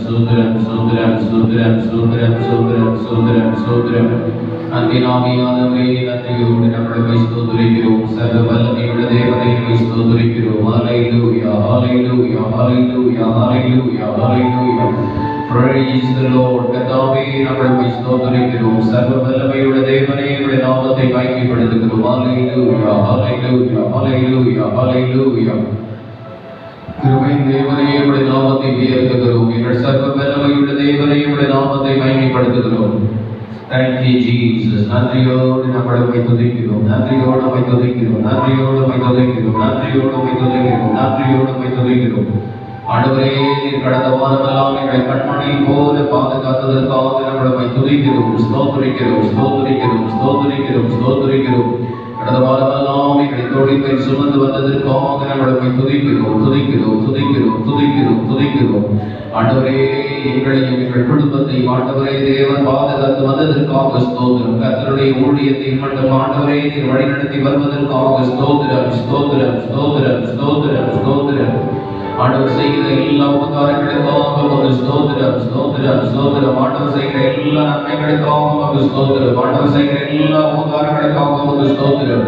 சோதரம் சோதரம் சோதரம் சோதரம் சோதரம் சோதரம் சோதரம் அன்பினாமியானவரே நன்றியோடு நம்மளை ஸ்தோத்திரிக்கிறோம். சர்வ வல்லமையுள்ள தேவனை ஸ்தோத்திரிக்கிறோம். ஹல்லேலூயா ஹல்லேலூயா ஹல்லேலூயா ஹல்லேலூயா ஹல்லேலூயா. Praise the Lord. கர்த்தாவே நம்மளை ஸ்தோத்திரிக்கிறோம். சர்வ வல்லமையுள்ள தேவனே உம்முடைய நாமத்தை மகிமைப்படுத்துகிறோம். ஹல்லேலூயா ஹல்லேலூயா ஹல்லேலூயா ஹல்லேலூயா. கிருபையின் தேவனே உம்முடைய நாமத்தை உயர்த்துகிறோம். எங்கள் சர்வ வல்லமையுள்ள தேவனே உம்முடைய நாமத்தை மகிமைப்படுத்துகிறோம். Thank you Jesus. நன்றியோடு நம்மளை துதிக்கிறோம். நன்றியோடு துதிக்கிறோம். நன்றியோடு துதிக்கிறோம். நன்றியோடு துதிக்கிறோம். நன்றியோடு துதிக்கிறோம். ஆண்டவரே நீர் கடந்த வாரமெல்லாம் எங்களை கண்மணி போல பாதுகாத்ததற்காக நம்மளை துதிக்கிறோம். ஸ்தோத்திரிக்கிறோம் ஸ்தோத்திரிக்கிறோம் ஸ்தோத்திரிக்கிறோம் ஸ்தோத்திரிக்கிறோம். கடந்த வாரமெல்லாம் எங்களை தோளில் சுமந்து வந்ததற்காக நம்மளை துதிக்கிறோம் துதிக்கிறோம் துதிக்கிறோம் துதிக்கிறோம் துதிக்கிறோம். ஆண்டவரே எங்களையும் எங்கள் குடும்பத்தை ஆண்டவரே தேவன் பாதுகாத்து வந்ததற்காக ஸ்தோத்திரம். கர்த்தருடைய ஊழியத்தை மட்டும் ஆண்டவரே நீர் வழிநடத்தி வருவதற்காக ஸ்தோத்திரம் ஸ்தோத்திரம் ஸ்தோத்திரம் ஸ்தோத்திரம் ஸ்தோத்திரம். ஆண்டவர் செய்கிற எல்லா உபகாரங்களுக்காக ஒரு ஸ்தோத்திரம் ஸ்தோத்திரம் ஸ்தோத்திரம். ஆண்டவர் செய்கிற எல்லா நன்மைகளுக்காக ஒரு ஸ்தோத்திரம். ஆண்டவர் செய்கிற எல்லா உபகாரங்களுக்காக ஒரு ஸ்தோத்திரம்.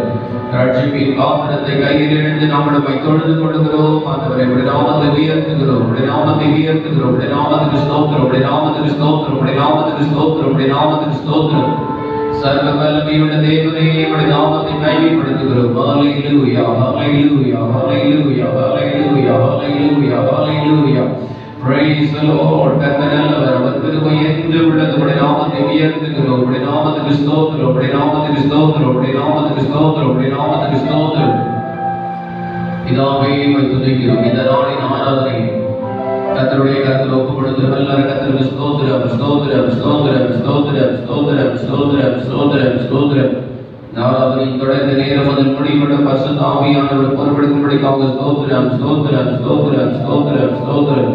ரட்சிப்பின் பாத்திரத்தை கையில் எழுந்து நம்மளை தொழுது கொள்கிறோம். ஆண்டவரை உடைய நாமத்தை உயர்த்துகிறோம். உடைய நாமத்தை உயர்த்துகிறோம். உடைய நாமத்துக்கு ஸ்தோத்திரம். உடைய நாமத்துக்கு ஸ்தோத்திரம். உடைய நாமத்துக்கு ஸ்தோத்திரம். உடைய நாமத்துக்கு ஸ்தோத்திரம். சர்வ வல்லமையுள்ள தேவனே உடைய நாமத்தை மகிமைப்படுத்துகிறோம். ஹல்லேலூயா ஹல்லேலூயா ஹல்லேலூயா ஹல்லேலூயா ஹல்லேலூயா ஹல்லேலூயா. Praise the Lord. கர்த்தர் அவர் கிருபை என்றும் உள்ளது. உடைய நாமத்தை உயர்த்துகிறோம். உடைய நாமத்துக்கு ஸ்தோத்திரம். உடைய நாமத்துக்கு ஸ்தோத்திரம். உடைய நாமத்துக்கு ஸ்தோத்திரம். உடைய நாமத்துக்கு ஸ்தோத்திரம். பிதாவே உம்மை துதிக்கிறோம். இந்த நாளின் ஆராதனை கர்த்தருடைய கரத்தில் ஒப்புக் கொடுக்கிறோம். எல்லாரும் கர்த்தருக்கு ஸ்தோத்திரம் ஸ்தோத்திரம் ஸ்தோத்திரம் ஸ்தோத்திரம் ஸ்தோத்திரம் ஸ்தோத்திரம் ஸ்தோத்திரம் ஸ்தோத்திரம். ஆராதனை தொடர்ந்து நேரம் முதல் முடிவுடன் பரிசுத்த ஆவியானவர் பொறுப்பெடுக்கும்படிக்காக ஸ்தோத்திரம் ஸ்தோத்திரம் ஸ்தோத்திரம் ஸ்தோத்திரம் ஸ்தோத்திரம்.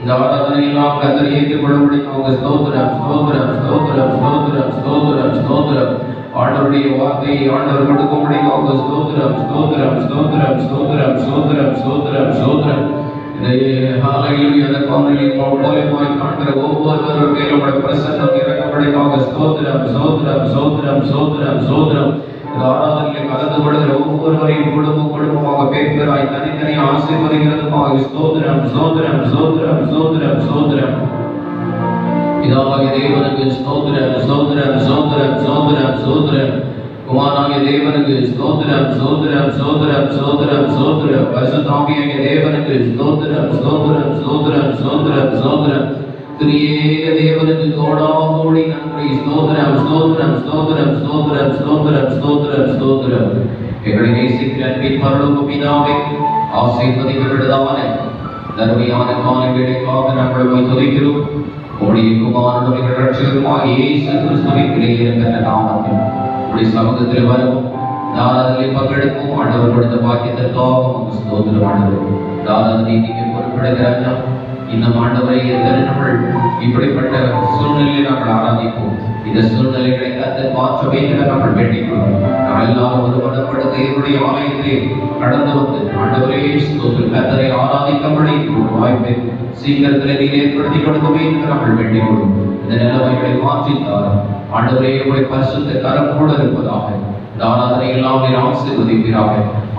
இந்த ஆராதனை எல்லாம் கர்த்தர் ஏற்றுக்கொள்ளும்படிக்காக ஸ்தோத்திரம் ஸ்தோத்திரம் ஸ்தோத்திரம் ஸ்தோத்திரம் ஸ்தோத்திரம் ஸ்தோத்திரம். ஆண்டவருடைய வார்த்தையை ஆண்டவர் கொடுக்கும்படிக்காக ஸ்தோத்திரம் ஸ்தோத்திரம் ஸ்தோத்திரம் ஸ்தோத்திரம் ஸ்தோத்திரம் ஸ்தோத்திரம் ஸ்தோத்திரம். ஹல்லேலூயா. அந்த காணொளியை மூலமாய் காண்கிற ஒவ்வொருவரும் மேலும் உம்முடைய பிரசன்னம் இறங்கும்படிக்காக ஸ்தோத்திரம் ஸ்தோத்திரம் ஸ்தோத்திரம் ஸ்தோத்திரம் ஸ்தோத்திரம். இந்த ஆராதனையில் கலந்து கொள்கிற ஒவ்வொருவரையும் குடும்பமாக பேர்களாய் தனித்தனி ஆசீர்வதிக்கிறதுக்காக ஸ்தோத்திரம் ஸ்தோத்திரம் ஸ்தோத்திரம் ஸ்தோத்திரம் ஸ்தோத்திரம். பிதாவாகிய தேவனுக்கு ஸ்தோத்திரம் ஸ்தோத்திரம் ஸ்தோத்திரம் ஸ்தோத்திரம் ஸ்தோத்திரம். குமாரனாகிய தேவனுக்கு ஸ்தோத்திரம் ஸ்தோத்திரம் ஸ்தோத்திரம் ஸ்தோத்திரம் ஸ்தோத்திரம். பரிசுத்த ஆவியாகிய தேவனுக்கு ஸ்தோத்திரம் ஸ்தோத்திரம் ஸ்தோத்திரம் ஸ்தோத்திரம் ஸ்தோத்திரம். திரியேக தேவனுக்கு கோடாகோடி நன்றி. ஸ்தோத்திரம் ஸ்தோத்திரம் ஸ்தோத்திரம் ஸ்தோத்திரம் ஸ்தோத்திரம் ஸ்தோத்திரம் ஸ்தோத்திரம். எங்களை நேசிக்கிற அன்பின் பரலோக பிதாவே, ஆசீர்வதிக்கப்பட்டதான தர்மையான காலங்களுக்காக நம்மளை துதிக்கிறோம். உம்முடைய குமாரனும் எங்கள் இரட்சகருமாகிய இயேசு கிறிஸ்துவின் விலையேறப்பெற்ற நாமத்தில் உம்முடைய சமூகத்தில் வரவும் ஆராதனையில் பங்கெடுக்கும் ஆண்டவர் கொடுத்த பாக்கியத்திற்காக உமக்கு ஸ்தோத்திரம். ஆண்டவர் ஆராதனை நீங்க பொறுப்பெடுக்கிறாங்க. இந்த ஆண்டவரை எத்தனை நாள் இப்படிப்பட்ட சூழ்நிலையை நாங்கள் ஆராதிப்போம். இந்த சூழ்நிலைகளை கர்த்தர் மாற்ற வேண்டும் என நாங்கள் வேண்டிக்கிறோம். நாங்கள் எல்லாரும் ஒரு மனப்பட தேவனுடைய ஆலயத்திலே கடந்து வந்து ஆண்டவரே ஸ்தோத்திரம் கர்த்தரை ஆராதிக்கும்படி ஒரு வாய்ப்பை சீக்கிரத்திலே நீர் ஏற்படுத்தி கொடுக்க வேண்டும் என்று நாங்கள் வேண்டிக்கிறோம். இந்த நிலைமைகளை மாற்றித்தார் ஆண்டவரே உடைய பரிசுத்த கரம் கூட இருப்பதாக. இந்த ஆராதனை எல்லாம் நீர் ஆசீர்வதிப்பீராக.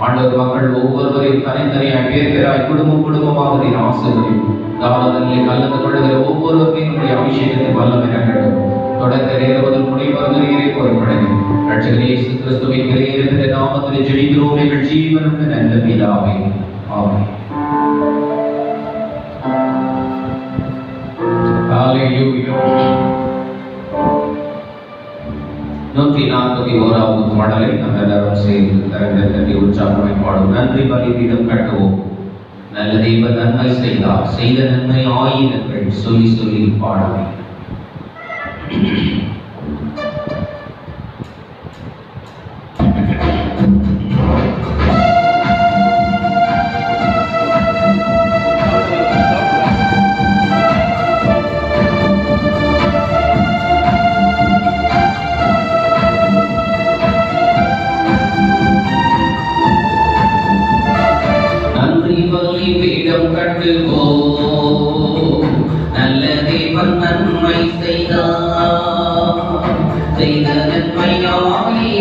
ஆண்டவர் மக்கள் ஒவ்வொருவரையும் தனித்தனியாய் பேர்களாய் குடும்பமாக நீர் ஆசீர்வதியும். இந்த ஆராதனையை கலந்து கொள்கிற ஒவ்வொருவரையும் உடைய அபிஷேகத்தை வல்லமை இறங்கட்டும். தொடக்க நேரம் முதல் முடிவு நீரை பொறுப்படைங்க. இரட்சகர் இயேசு கிறிஸ்துவின் விலையேறப்பெற்ற நாமத்தில் ஜெபிக்கிறோம் எங்கள் ஜீவனுள்ள நல்ல பிதாவே. ஆமென். ஹல்லேலூயா. 141வது பாடலை நாம் எல்லாரும் சேர்ந்து கரங்களை தட்டி உற்சாகமாய் பாடுவோம். நன்றி பலிபீடம் கட்டுவோம். நல்ல தெய்வ நன்மை செய்தார், செய்த நன்மை ஆயிரங்கள் சொல்லி சொல்லி பாடுவேன். நன்றி பலிபீடம் கட்டுவோம். நல்ல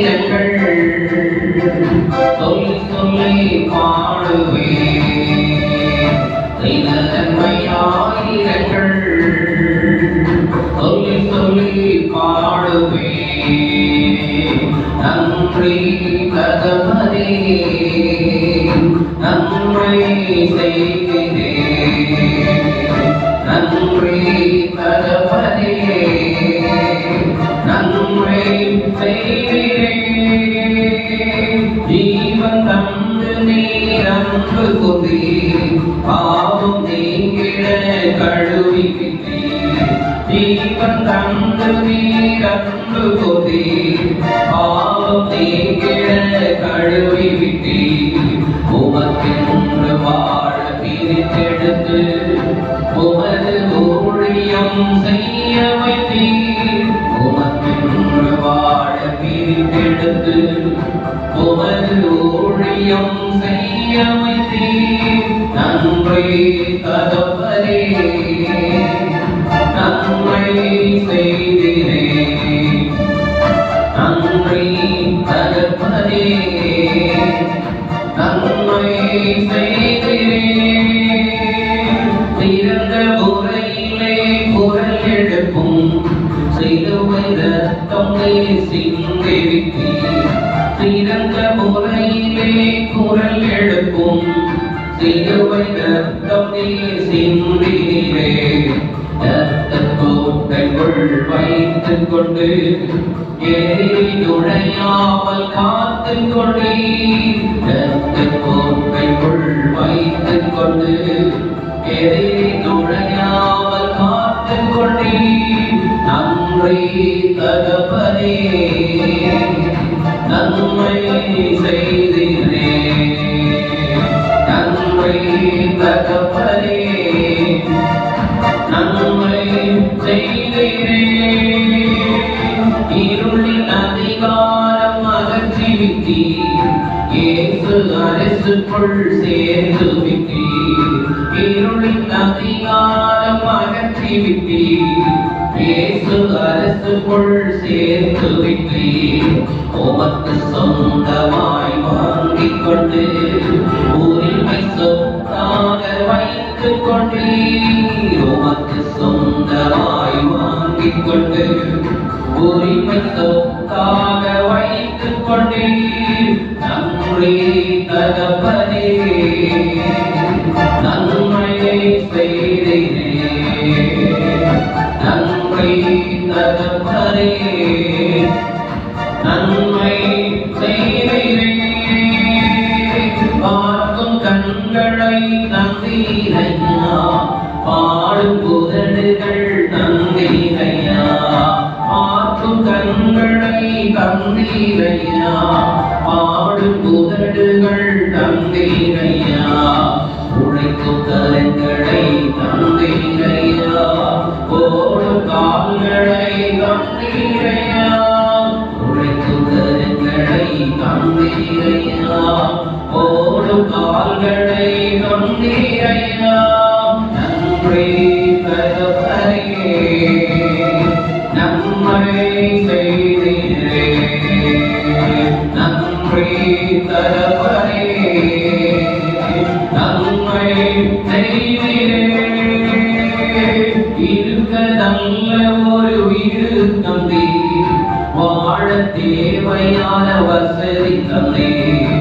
ஆயிரங்கள் சொல்லி சொல்லி பாடுவேன் செய்த நன்மை ஆயிரங்கள் சொல்லி சொல்லி பாடுவேன் நன்றி தகவனே நன்மை செய்கிறேன் நன்றி தகவனே நன்மை செய்கிறேன் ஜீவன் தந்து நீர் அன்பு கொண்டீர் பாவம் நீங்கிட கழுவிக்கிட்டீர் ஜீவன் தந்து நீர் அன்பு கொண்டீர் பாவம் நீங்கிட கழுவிவிட்டீர் உமக்கென்று வாழ பிரித்தெடுத்து உமது ஊழியம் செய்ய வைத்தீர் உமக்கென்று வாழ பிரித்தெடுத்து உமது ஊழியம் செய்ய வைத்தீர் நன்மை தகவனே நன்மை செய்திரே நன்றி தகவனே நன்மை செய்திரே சிறந்த முறையிலே குரல் எழுப்பும் சிலுவை ரத்தம் சிந்திவித்தீர் சிறந்த முறையிலே குரல் எழுப்பும் சிலுவை ரத்தம் சிந்தினீரே ரத்தக்கோட்டைக்குள் வைத்துக் கொண்டு எதிரி நுழையாமல் காத்துக் கொண்டீர் ரத்தக்கோட்டைக்குள் வைத்துக் கொண்டு எதிரி நுழையாமல் காத்துக் கொண்டீர் நன்றி தகவனே நன்மை செய்திரே நன்மை தகவனே நன்மை செய்திரே இருளின் அதிகாரம் அகற்றிவிட்டீர் இயேசு அரசுக்குள் சேர்த்து விட்டீர் இருளின் அதிகாரம் அகற்றிவிட்டீர் இயேசு அரசுக்குள் சேர்த்து விட்டீர் உமக்கு சொந்தமாய் வாங்கிக் கொண்டு உரிமை சொத்தாக வைத்துக் கொண்டீர் உமக்கு சொந்தமாய் வாங்கிக் கொண்டு உரிமை சொத்தாக வைத்துக் கொண்டீர் நன்றி தகவனே நன்மை செய்திரே நன்றி தகவனே நன்மை செய்திரே பார்க்கும் கண்களை தந்தீரையா பாடும் புதடுகள் தந்தீரையா பார்க்கும் கண்களை தந்தீரையா பாடும் புதடுகள் தந்தீரையா உழைக்கும் கரங்களை தந்தீரையா ஓடும் கால்களை தந்தீரையா உழைக்கும் கரங்களை தந்தீரையா ஓடும் கால்களை தந்தீரையா நன்றி தகவனே நன்மை செய்திரே நன்றி தகவனே நன்மை செய்திரே இருக்க நல்ல ஒரு வீடு தந்தீர் வாழ தேவையான வசதி தந்தீர்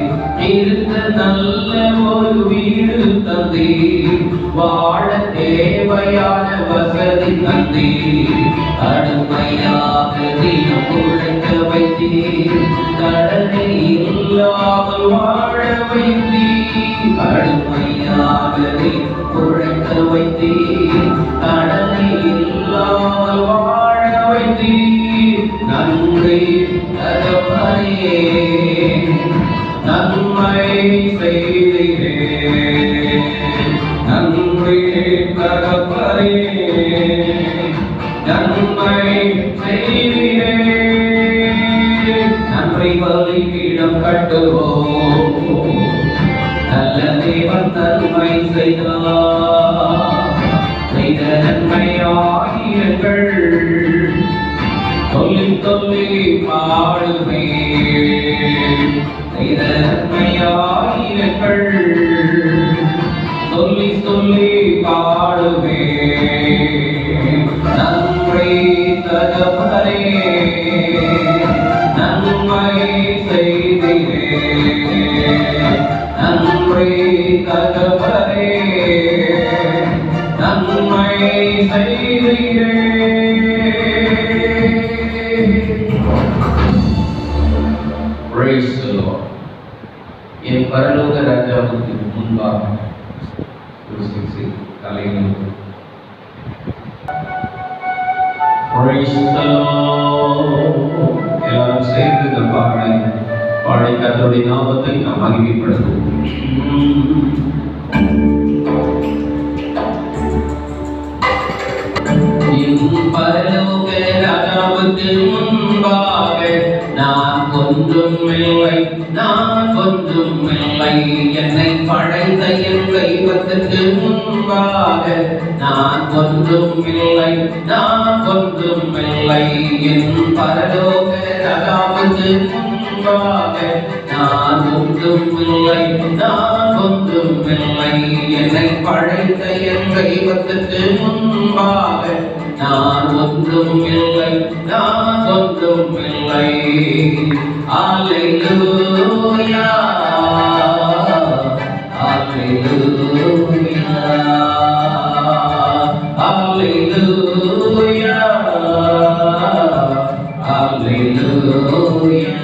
இருக்க நல்ல ஒரு வீடு தந்தீர் வாழ தேவையான வசதி தந்தீர் கடுமையாக தினம் உழைக்க வைத்தீர் கடனை இல்லாமல் வாழ வைத்தீர் கடுமையாக உழைக்க வைத்தீர் கடனை இல்லாமல் வாழ வைத்தீர் நன்றி தகவனே நன்மை செய்திரே நன்றி தகவனே நன்மை செய்திரே நன்றி பலிபீடம் கட்டுவோம் நல்ல தேவன் நன்மை செய்தார் செய்த நன்மை ஆயிரங்கள் சொல்லி சொல்லி பாடுவேன் Praise the Lord. என் பரலோக ராஜாவுக்கு முன்பாக Praise the Lord. எல்லாரும் சேர்ந்து இந்த பாடி கர்த்தருடைய நாமத்தை நாம் மகிமைப்படுத்துவோம். என் பரலோக ராஜாவுக்கு முன்பாக நான் ஒன்றுமில்லை, நான் ஒன்றுமில்லை. என்னை படைத்த என் தெய்வத்துக்கு முன்பாக நான் ஒன்றுமில்லை, நான் ஒன்றுமில்லை. என் பரலோக ராஜாவுக்கு முன்பாக நான் ஒன்றுமில்லை, நான் ஒன்றுமில்லை. என்னை படைத்த என் தெய்வத்துக்கு முன்பாக நான் ஒன்றுமில்லை, நான் ஒன்றுமில்லை. அல்லேலூயா, அல்லேலூயா, அல்லேலூயா, அல்லேலூயா.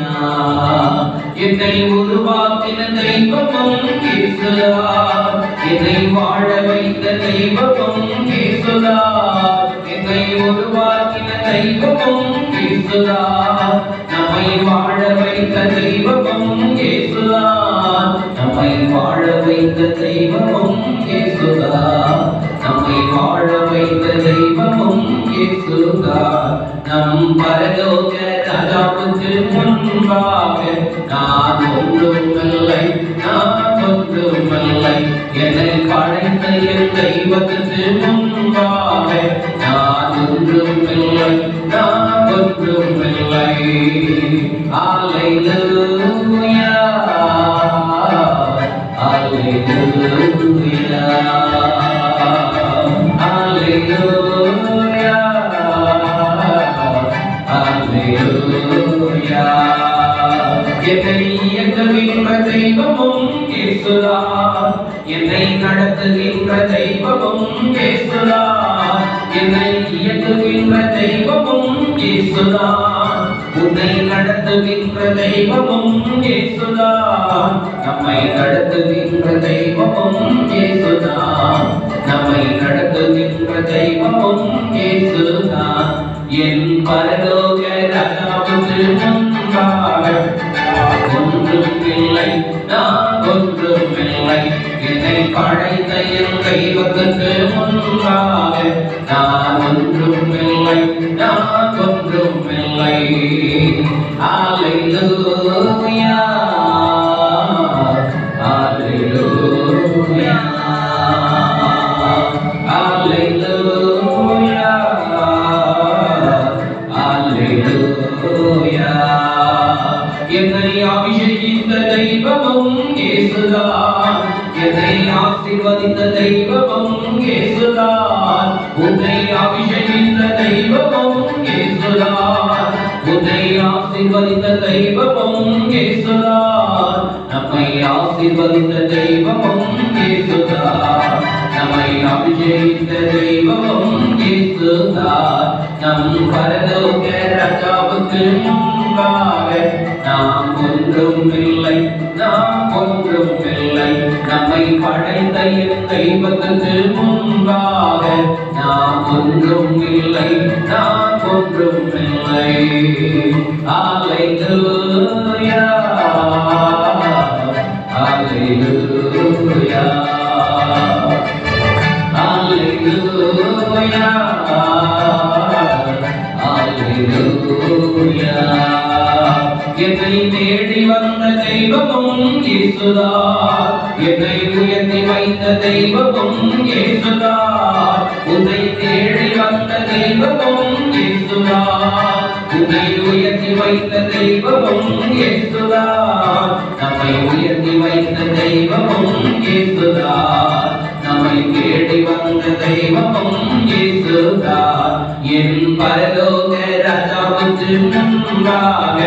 என்னை உருவாக்கின தெய்வமும் இயேசுதான், என்னை வாழ வைத்த தெய்வமும் இயேசுதான். என்னை உருவாக்கின தெய்வமும் இயேசுதான், நம்மை வாழ வைத்த தெய்வமும் இயேசுதான். நம்மை வாழ வைத்த தெய்வமும் இயேசுதான், நம்மை வாழ வைத்த தெய்வமும் இயேசுதான். நம் பரலோக ராஜாவுக்கு முன்பாக நான் ஒன்றுமில்லை, நான் ஒன்றுமில்லை. என்னை படைத்த என் தெய்வத்துக்கு முன்பாக நான் ஒன்றுமில்லை, நான் ஒன்றுமில்லை. அல்லேலூயா, அல்லேலூயா, அல்லேலூயா, அல்லேலூயா. என்னை இயக்குகின்ற தெய்வமும் இயேசுதான், என்னை நடத்துகின்ற தெய்வமும் இயேசுதான். என்னை இயக்குகின்ற தெய்வமும் இயேசுதான், உன்னை நடத்துகின்ற தெய்வமும் இயேசுதான். நம்மை நடத்துகின்ற தெய்வமும் இயேசுதான், நம்மை நடத்துகின்ற தெய்வமும் இயேசுதான். என் பரலோக ராஜாவுக்கு முன்பாக ஒன்றுமில்லை, நான் ஒன்றுமில்லை. என்னை படைத்த என் தெய்வத்துக்கு முன்பாக நான் ஒன்றுமில்லை, நான் ஒன்றுமில்லை. அல்லேலூயா, அல்லேலூயா, அல்லேலூயா, அல்லேலூயா. என்னை அபிஷேகித்த தெய்வமும் இயேசுதான், என்னை ஆசீர்வதித்த தெய்வமும் இயேசுதான். உன்னை அபிஷேகித்த தெய்வமும் இயேசுதான், உன்னை ஆசீர்வதித்த தெய்வமும் இயேசுதான். நம்மை ஆசீர்வதித்த தெய்வமும் இயேசுதான், நம்மை அபிஷேகித்த தெய்வமும் இயேசுதான். நம் பரலோக ராஜாவுக்கு முன்பாக நாம் ஒன்றுமில்லை, நாம் ஒன்றுமில்லை. நம்மை படைத்த என் தெய்வத்துக்கு முன்பாக நாம் ஒன்றுமில்லை, நாம் ஒன்றுமில்லை. அல்லேலூயா, அல்லேலூயா, அல்லேலூயா, அல்லேலூயா. என்னை தேடி வந்த தெய்வமும் இயேசுதான், என்னை உயர்த்தி வைத்த தெய்வமும் இயேசுதான். உன்னை தேடி வந்த தெய்வமும் இயேசுதான், உன்னை உயர்த்தி வைத்த தெய்வமும் இயேசுதான். நம்மை உயர்த்தி வைத்த தெய்வமும் இயேசுதான், நம்மை தேடி வந்த தெய்வமும் இயேசுதான். என் பரலோக ராஜாவுக்கு முன்பாக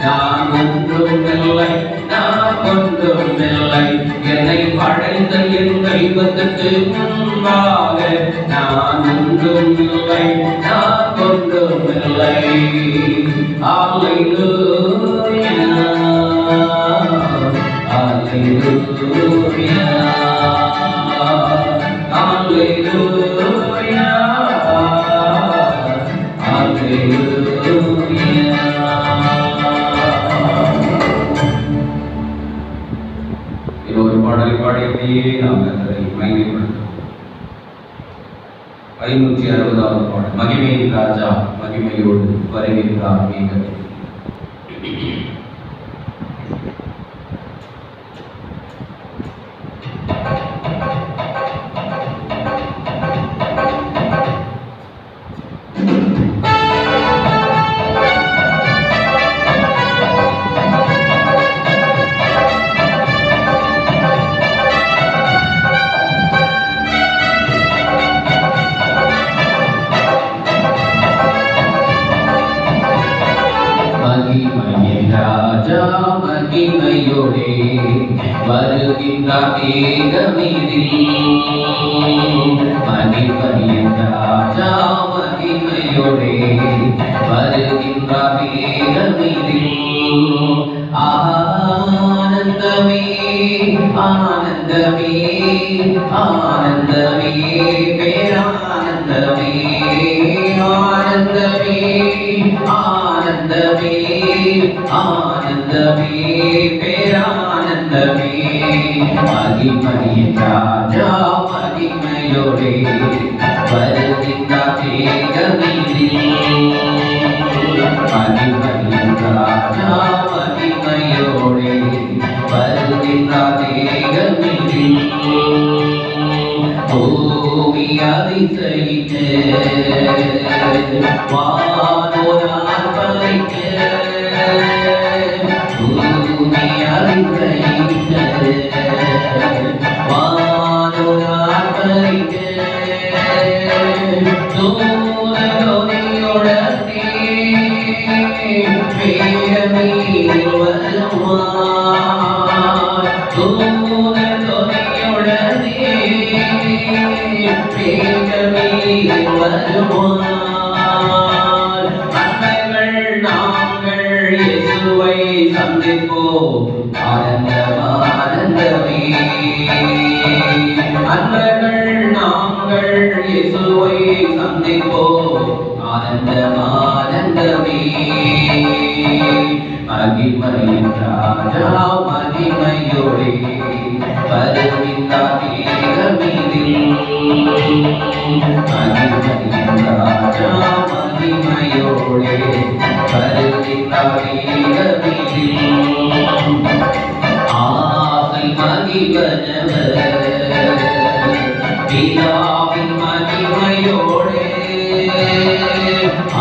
நான் ஒன்றுமில்லை, நான் ஒன்றுமில்லை. என்னை படைத்த என் தெய்வத்துக்கு முன்பாக நான் ஒன்றும் இல்லை, நான் ஒன்றும் இல்லை. அல்லேலூயா, அல்லேலூயா, அல்லேலூயா, அல்லேலூயா. ஒரு பாடலை பாடியே நாம் கர்த்தரை மகிமைப்படுத்துவோம். 560வது பாடல். மகிமையின் ராஜா மகிமையோடு வருகின்றார் மேகத்தில். மகிமையின் ராஜா மகிமையோடே வருகின்றார் மேகமீதில். மகிமையின் ராஜா மகிமையோடே வருகின்றார் மேகமீதில். ஆனந்தமே ஆனந்தமே ஆனந்தமே பேரானந்தமே ஆனந்தமே ஆனந்தமே ஆனந்தமே பேரானந்தமே. மகிமையின் ராஜா மகிமையோடே வருகின்றார் மேகமீதில். மகிமையின் ராஜா மகிமையோடே வருகின்றார் மேகமீதில். பூமி அதிசயிக்க வானோரால் பலிக்க, பூமி அதிசயிக்க வானோரால் பலிக்க, தூதனொலியுடனே மேகமீதில் வருவார். தூதனொலியுடனே மேகமீதில் வருவார். அன்னைகள் நாங்கள் இயேசுவை சந்திப்போம் ஆனந்தமே. அன்னைகள் நாங்கள் இயேசுவை சந்திப்போம் ஆனந்தமே. மகிமையின் ராஜா மகிமையோடே வருகின்றார் மேகமீதில். மகிமையின் ராஜா மகிமையோடே வருகின்றார் மேகமீதில். ஆசை மகிழ்வனவர் பிதாவின் மகிமையோடே,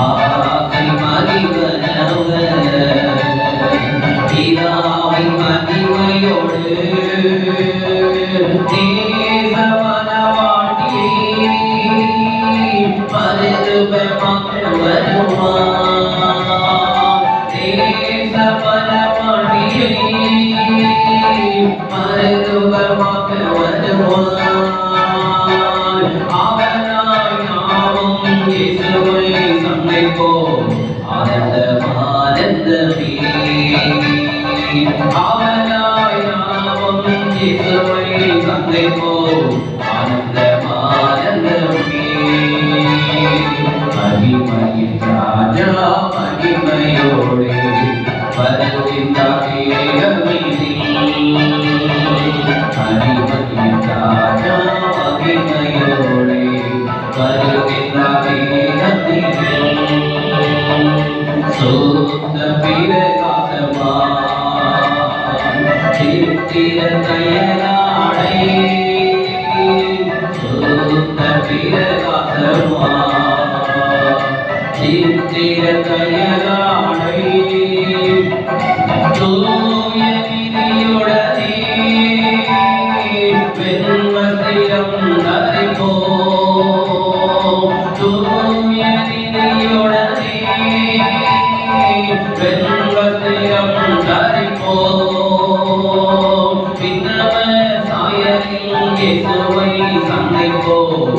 ஆசை மகிழ்வனவர் பிதாவின் மகிமையோடு தேசமனவாட்டியை பரிசுத்தமாக்க வருவார். தேசமனவாட்டியை பரிசுத்தமாக்க வருவார். அவனாய் நாமும் இயேசுவை சந்திப்போம் ஆனந்தமே. அவனாய் நாமும் இயேசுவை சந்திப்போம் ஆனந்தமே. மகிமையின் ராஜா மகிமையோடே வருகின்றார் மேகமீதில். மகிமையின் ராஜா மகிமையோடே வருகின்றார் மேகமீதில். சுத்த பிரகாசமான் சித்திர தயலாடை, சுத்த பிரகாசமான் சித்திர தயலாடை, தூய விதியுடனே வெண்வஸ்திரம் தரிப்போம். தூய விதியுடனே வெண்வஸ்திரம் தரிப்போம். விண்ணவர் சாயலில் இயேசுவை சந்திப்போம்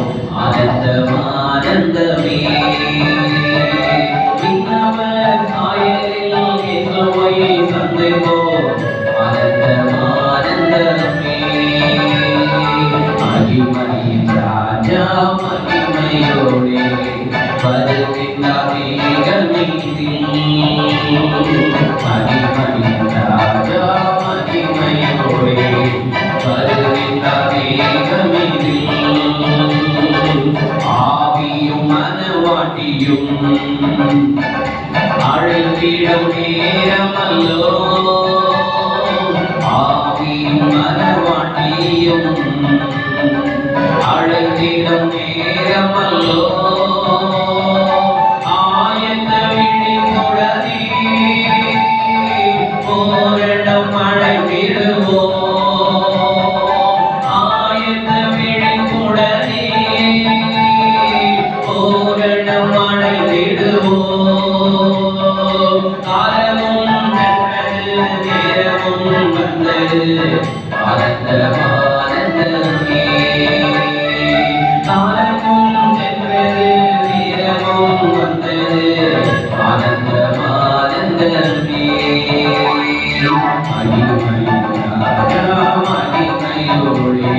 வந்தது ஆனந்தம் ஆனந்தமே காலமும் சென்றது நேரமும் வந்தது ஆனந்தம் ஆனந்தமே ராஜா மகிமையோடே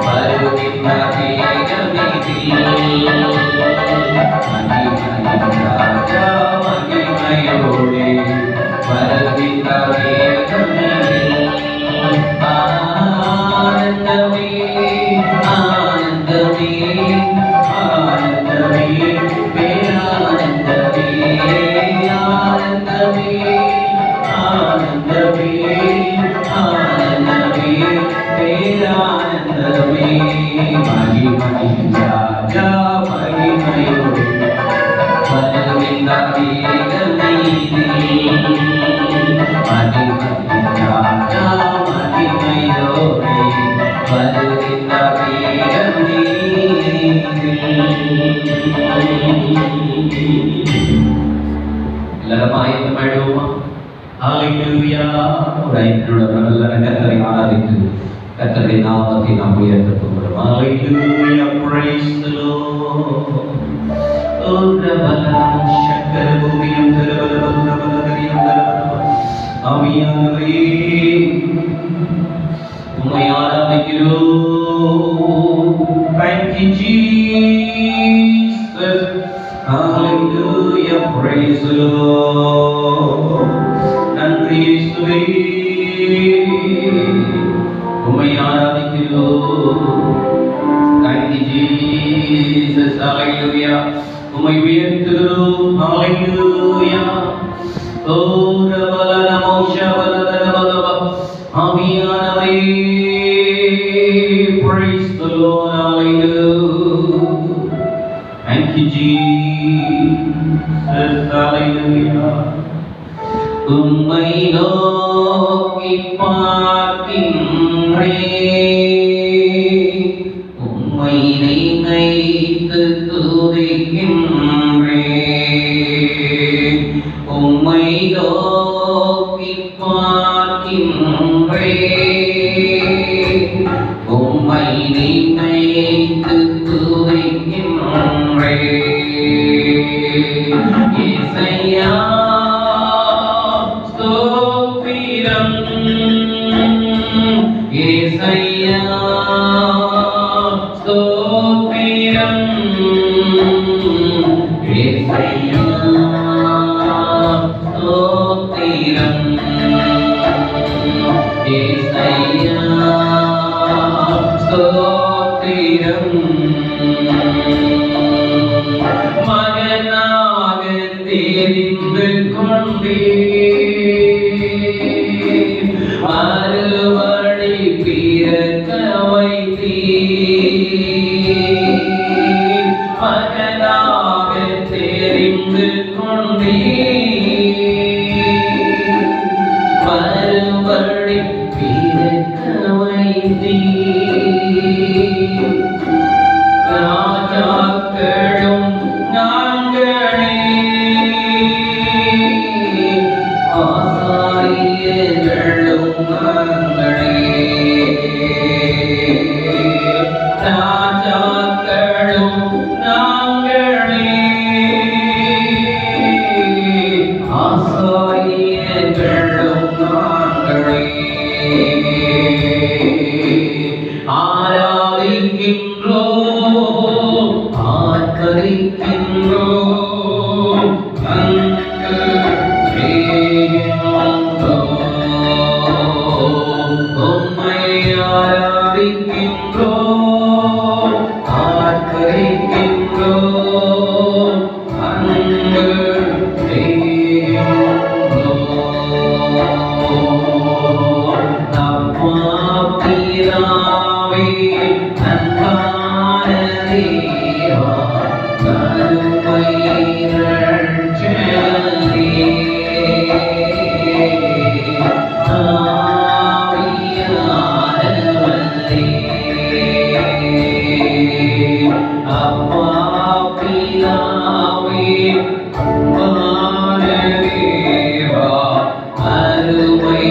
வருகின்ற மேகமீதில் ராஜா மகிமையோடே வருகின்ற மேகமீதில் ஆனந்தமே ஆனந்தமே ஆனந்தமே பேரானந்தமே ஆனந்தமே ஆனந்தமே ஆனந்தமே பேரானந்தமே மகிமை ராஜா மகிமையோடு வருகின்ற மேகமீதில் மகிமை ராஜா மகிமையோடு வருகின்ற மேகமீதில் எல்லாரும் ஆயத்தம் ஆயிடுவோமா? ஹalleluya. எல்லாரும் கர்த்தரை ஆராதித்து கர்த்தருடைய நாமத்தை நாம் உயர்த்த போகிறோம். ஹalleluya. praise the Lord. ஓரபலம் சக்கர பூமியும் தரபலபலபலகரியும் தரபலபல ஆவியானவரே உம்மை ஆராதிக்கிறோம். thank you Jesus. hallelujah. praise the Lord. நன்றி இயேசுவே உம்மை ஆராதிக்கிறோம். thank you Jesus. hallelujah. உம்மை உயர்த்துகிறோம். hallelujah. ஓரபலனமோ ஷபலதரபலப ஆவியானவரே praise the Lord. hallelujah. thank you Jesus. hallelujah. உம்மை நோக்கி பார்க்கின்றேன் உம்மை நினைத்து துதிக்கின்றேன் உம்மை நோக்கி பார்க்கின்றேன் உம்மை நினைத்து துதிக்கின்றேன் இயேசையா ஸ்தோத்திரம் இயேசையா ஸ்தோத்திரம் இயேசையா ஸ்தோத்திரம் இயேசையா ஸ்தோத்திரம் மகனாக தெரிந்து கொண்டேன் மறுபடி பிறக்க வைத்தீர் மகனாக தெரிந்து கொண்டேன் மறுபடி பிறக்க வைத்தீர் ராஜாக்களும் நாங்களே ஆசாரியர்களும் நாங்களே ராஜாக்களும் நாங்களே ஆசாரியர்களும் நாங்களே ஆராதிக்கின்றோம் ஆர்ப்பரிக்கின்றோம் உம்மை ஆராதிக்கின்றோம் ஆர்ப்பரிக்கின்றோம் அன்பு அப்பா பிதாவே அன்பான தேவா கருணை ரட்சகனே ஆவியானவரே அப்பா பிதாவே அன்பான தேவா கருணை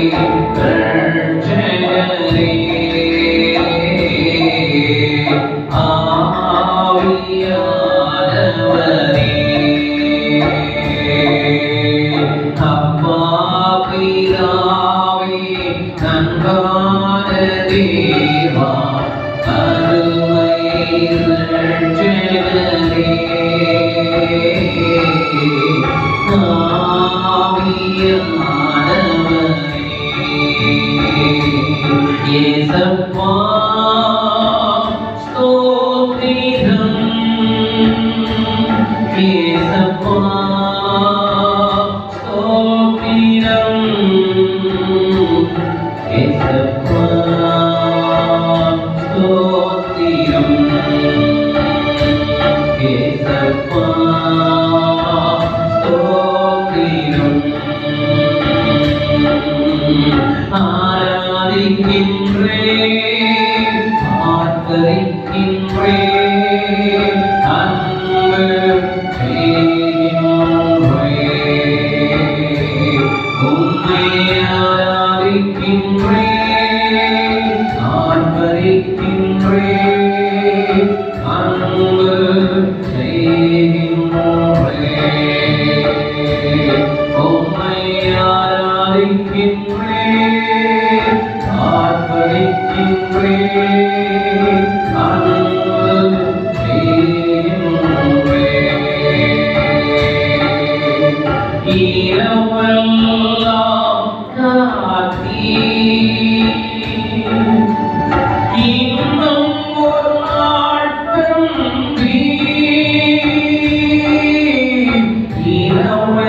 அன்பான தேவா அருமை இரட்சகரே ஆவியானவரே இயேசப்பா ஸ்தோத்திரம் இயேசப்பா ஸ்தோத்திரம் இயேசப்பா ஸ்தோத்திரம் இயேசப்பா ஸ்தோத்திரம் ஆராதிக்கின்றேன் ஆர்ப்பரிக்கின்றேன் அன்பு செய்கின்றேன் உம்மை ஆராதிக்கின்றேன் ஆர்ப்பரிக்கின்றேன் அன்பு செய்கின்றேன் உம்மை ஆராதிக்கின்றேன் ஆர்ப்பரிக்கின்றேன் அன்பு செய்கின்றேன் இரவெல்லாம் காத்தீர் இன்னும் ஒரு நாள் தந்தீர்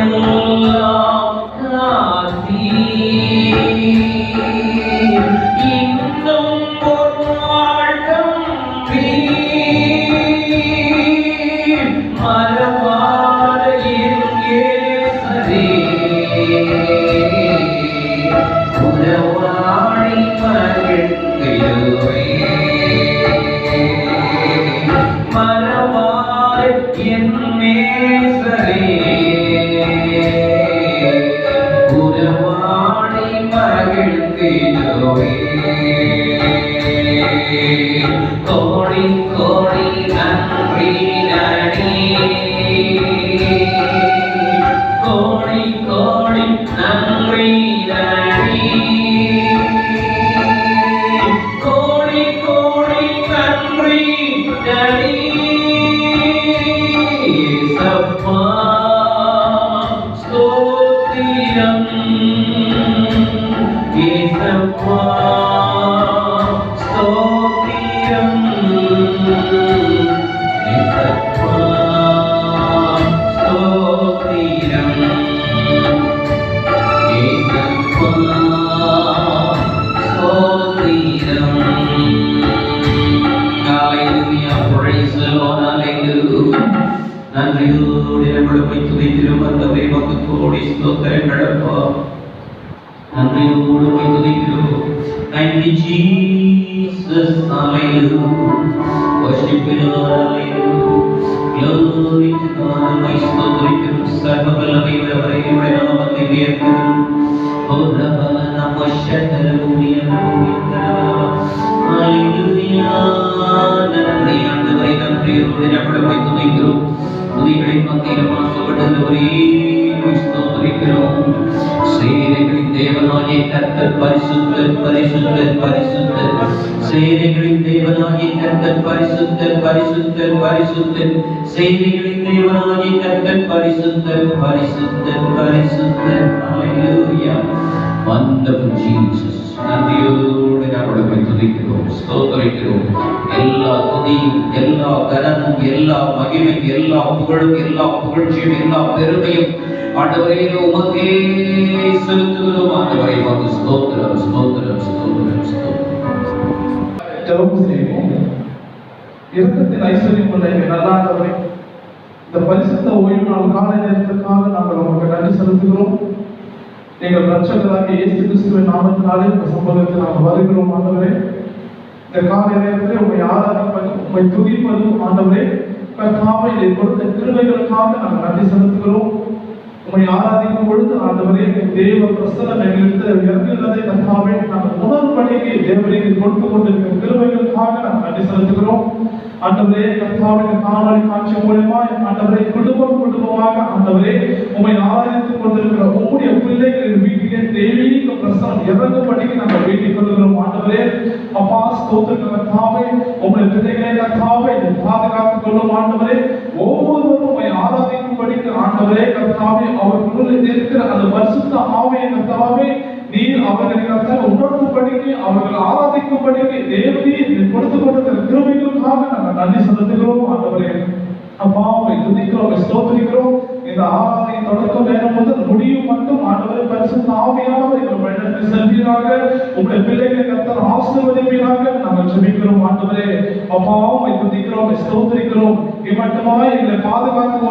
இரவெல்லாம் காத்தீர் இன்னும் ஒரு நாள் தந்தீர் மறவாத என் இயேசுவே உறவாடி மகிழ்ந்திடுவே மறவாத என் நேசரே உறவாடி மகிழ்ந்திடுவே கோடி கோடி நன்றி நடி கோடி கோடி நன்றி நடி கோடி கோடி நன்றி நடி இயேசப்பா ஸ்தோத்திரம் இயேசப்பா ஸ்தோத்திரம் இயேசப்பா ஸ்தோத்திரம் இயேசப்பா ஸ்தோத்திரம் ஹalleluya praise the Lord hallelujah நன்றியோடு நம்மை துதிக்கிறோம் ஆண்டவரே உமக்கு கோடி ஸ்தோத்திரங்கள் அப்பா நன்றியோடு உம்மை துதிக்கிறோம் thank you Jesus hallelujah worship you Lord hallelujah glory to God உம்மை ஸ்தோத்திரிக்கிறோம் சர்வ வல்லமை உள்ளவரே உம்முடைய நாமத்தை உயர்த்துகிறோம் ஓ ரபல நம ஷதரூய ஹalleluya நன்றி ஆண்டவரே நன்றியோடு நம்மை துதிக்கிறோம் துதிகளின் மத்தியில் மாசுபடுகிறவரே உம்மை ஸ்தோத்திரிக்கிறோம் சேனைகளின் தேவனாகிய கர்த்தர் பரிசுத்தர் பரிசுத்தர் பரிசுத்தர் சேனைகளின் தேவனாகிய கர்த்தர் பரிசுத்தர் பரிசுத்தர் பரிசுத்தர் சேனைகளின் தேவனாகிய கர்த்தர் பரிசுத்தர் பரிசுத்தர் பரிசுத்தர் ஹalleluya wonderful Jesus நன்றியோடு நாங்கள் துதிக்கிறோம் ஸ்தோத்திரிக்கிறோம் எல்லா துதியும் எல்லா கனமும் எல்லா மகிமையும் எல்லா புகழும் எல்லா புகழ்ச்சியும் எல்லா பெருமையும் ஆண்டவரே உமக்கே செலுத்துகிறோம் ஆண்டவரே உமக்கு ஸ்தோத்திரம் ஸ்தோத்திரம் ஸ்தோத்திரம் ஸ்தோத்திரம் ஜெபம் செய்வோம். இரக்கத்தின் ஐஸ்வர்யம் உள்ள எங்கள் நல்ல ஆண்டவரே, இந்த பரிசுத்த ஓய்வு நாள் காலை நேரத்திற்காக நாங்கள் உமக்கு நன்றி செலுத்துகிறோம். எங்கள் ரட்சகராகிய இயேசு கிறிஸ்துவின் நாமத்தினாலே இந்த சம்பவத்தில் நாங்கள் வருகிறோம் ஆண்டவரே. இந்த காலை நேரத்தில் உம்மை ஆராதிப்பதும் உம்மை துதிப்பதும் ஆண்டவரே கர்த்தாவே இதை கொடுத்த கிருபைகளுக்காக நாங்கள் நன்றி செலுத்துகிறோம். உம்மை ஆராதிக்கும் பொழுது ஆண்டவரே தேவ பிரசன்னம் எங்களுக்கு இறங்குகிறதை கர்த்தாவே நாங்கள் உணர்வுபடிக்கு தேவரீர் கொடுத்து கொண்டிருக்கிற கிருபைகளுக்காக நாங்கள் நன்றி செலுத்துகிறோம். ஆண்டவரே கர்த்தாவின் காணொளி காட்சி மூலமாய் ஆண்டவரே குடும்பமாக ஆண்டவரே உம்மை ஆராதித்துக் கொண்டிருக்கிற உம்முடைய பிள்ளைகளின் வீட்டிலே தெய்வீக பிரசனம் இறங்கும்படிக்கு நாங்கள் வேண்டிக் கொள்கிறோம் ஆண்டவரே. அப்பா ஸ்தோத்திரம் கர்த்தாவே, உம்முடைய பிள்ளைகளை கர்த்தாவே பாதுகாத்துக் கொள்ளும் ஆண்டவரே. ஒவ்வொருவரும் உம்மை ஆராதிக்கும்படிக்கு ஆண்டவரே கர்த்தாவே அவர்களுக்குள் இருக்கிற அந்த பரிசுத்த ஆவியை கர்த்தாவே நீர் அவர்களை கர்த்தாவே உணர்த்தும்படிக்கு அவர்கள் ஆராதிக்கும்படிக்கு தேவரீர் கொடுத்துக் கொண்டிருக்கிற கிருபைகளுக்காக நாங்கள் நன்றி செலுத்துகிறோம் ஆண்டவரே. அப்பா உம்மை துதிக்கிறோம், ஸ்தோத்திரிக்கிறோம். இந்த ஆராதனை தொடக்கம் நேரம் முதல் முடியும் மட்டும் ஆண்டவரே பரிசுத்த ஆவியானவர் எங்களை வழிநடத்தி செல்வீராக. உம்முடைய பிள்ளைகளை கர்த்தர் ஆசீர்வதிப்பீராக நாங்கள் ஜெபிக்கிறோம் ஆண்டவரே. அப்பா உம்மை துதிக்கிறோம், ஸ்தோத்திரிக்கிறோம். இம்மட்டுமாய் எங்களை பாதுகாத்துக்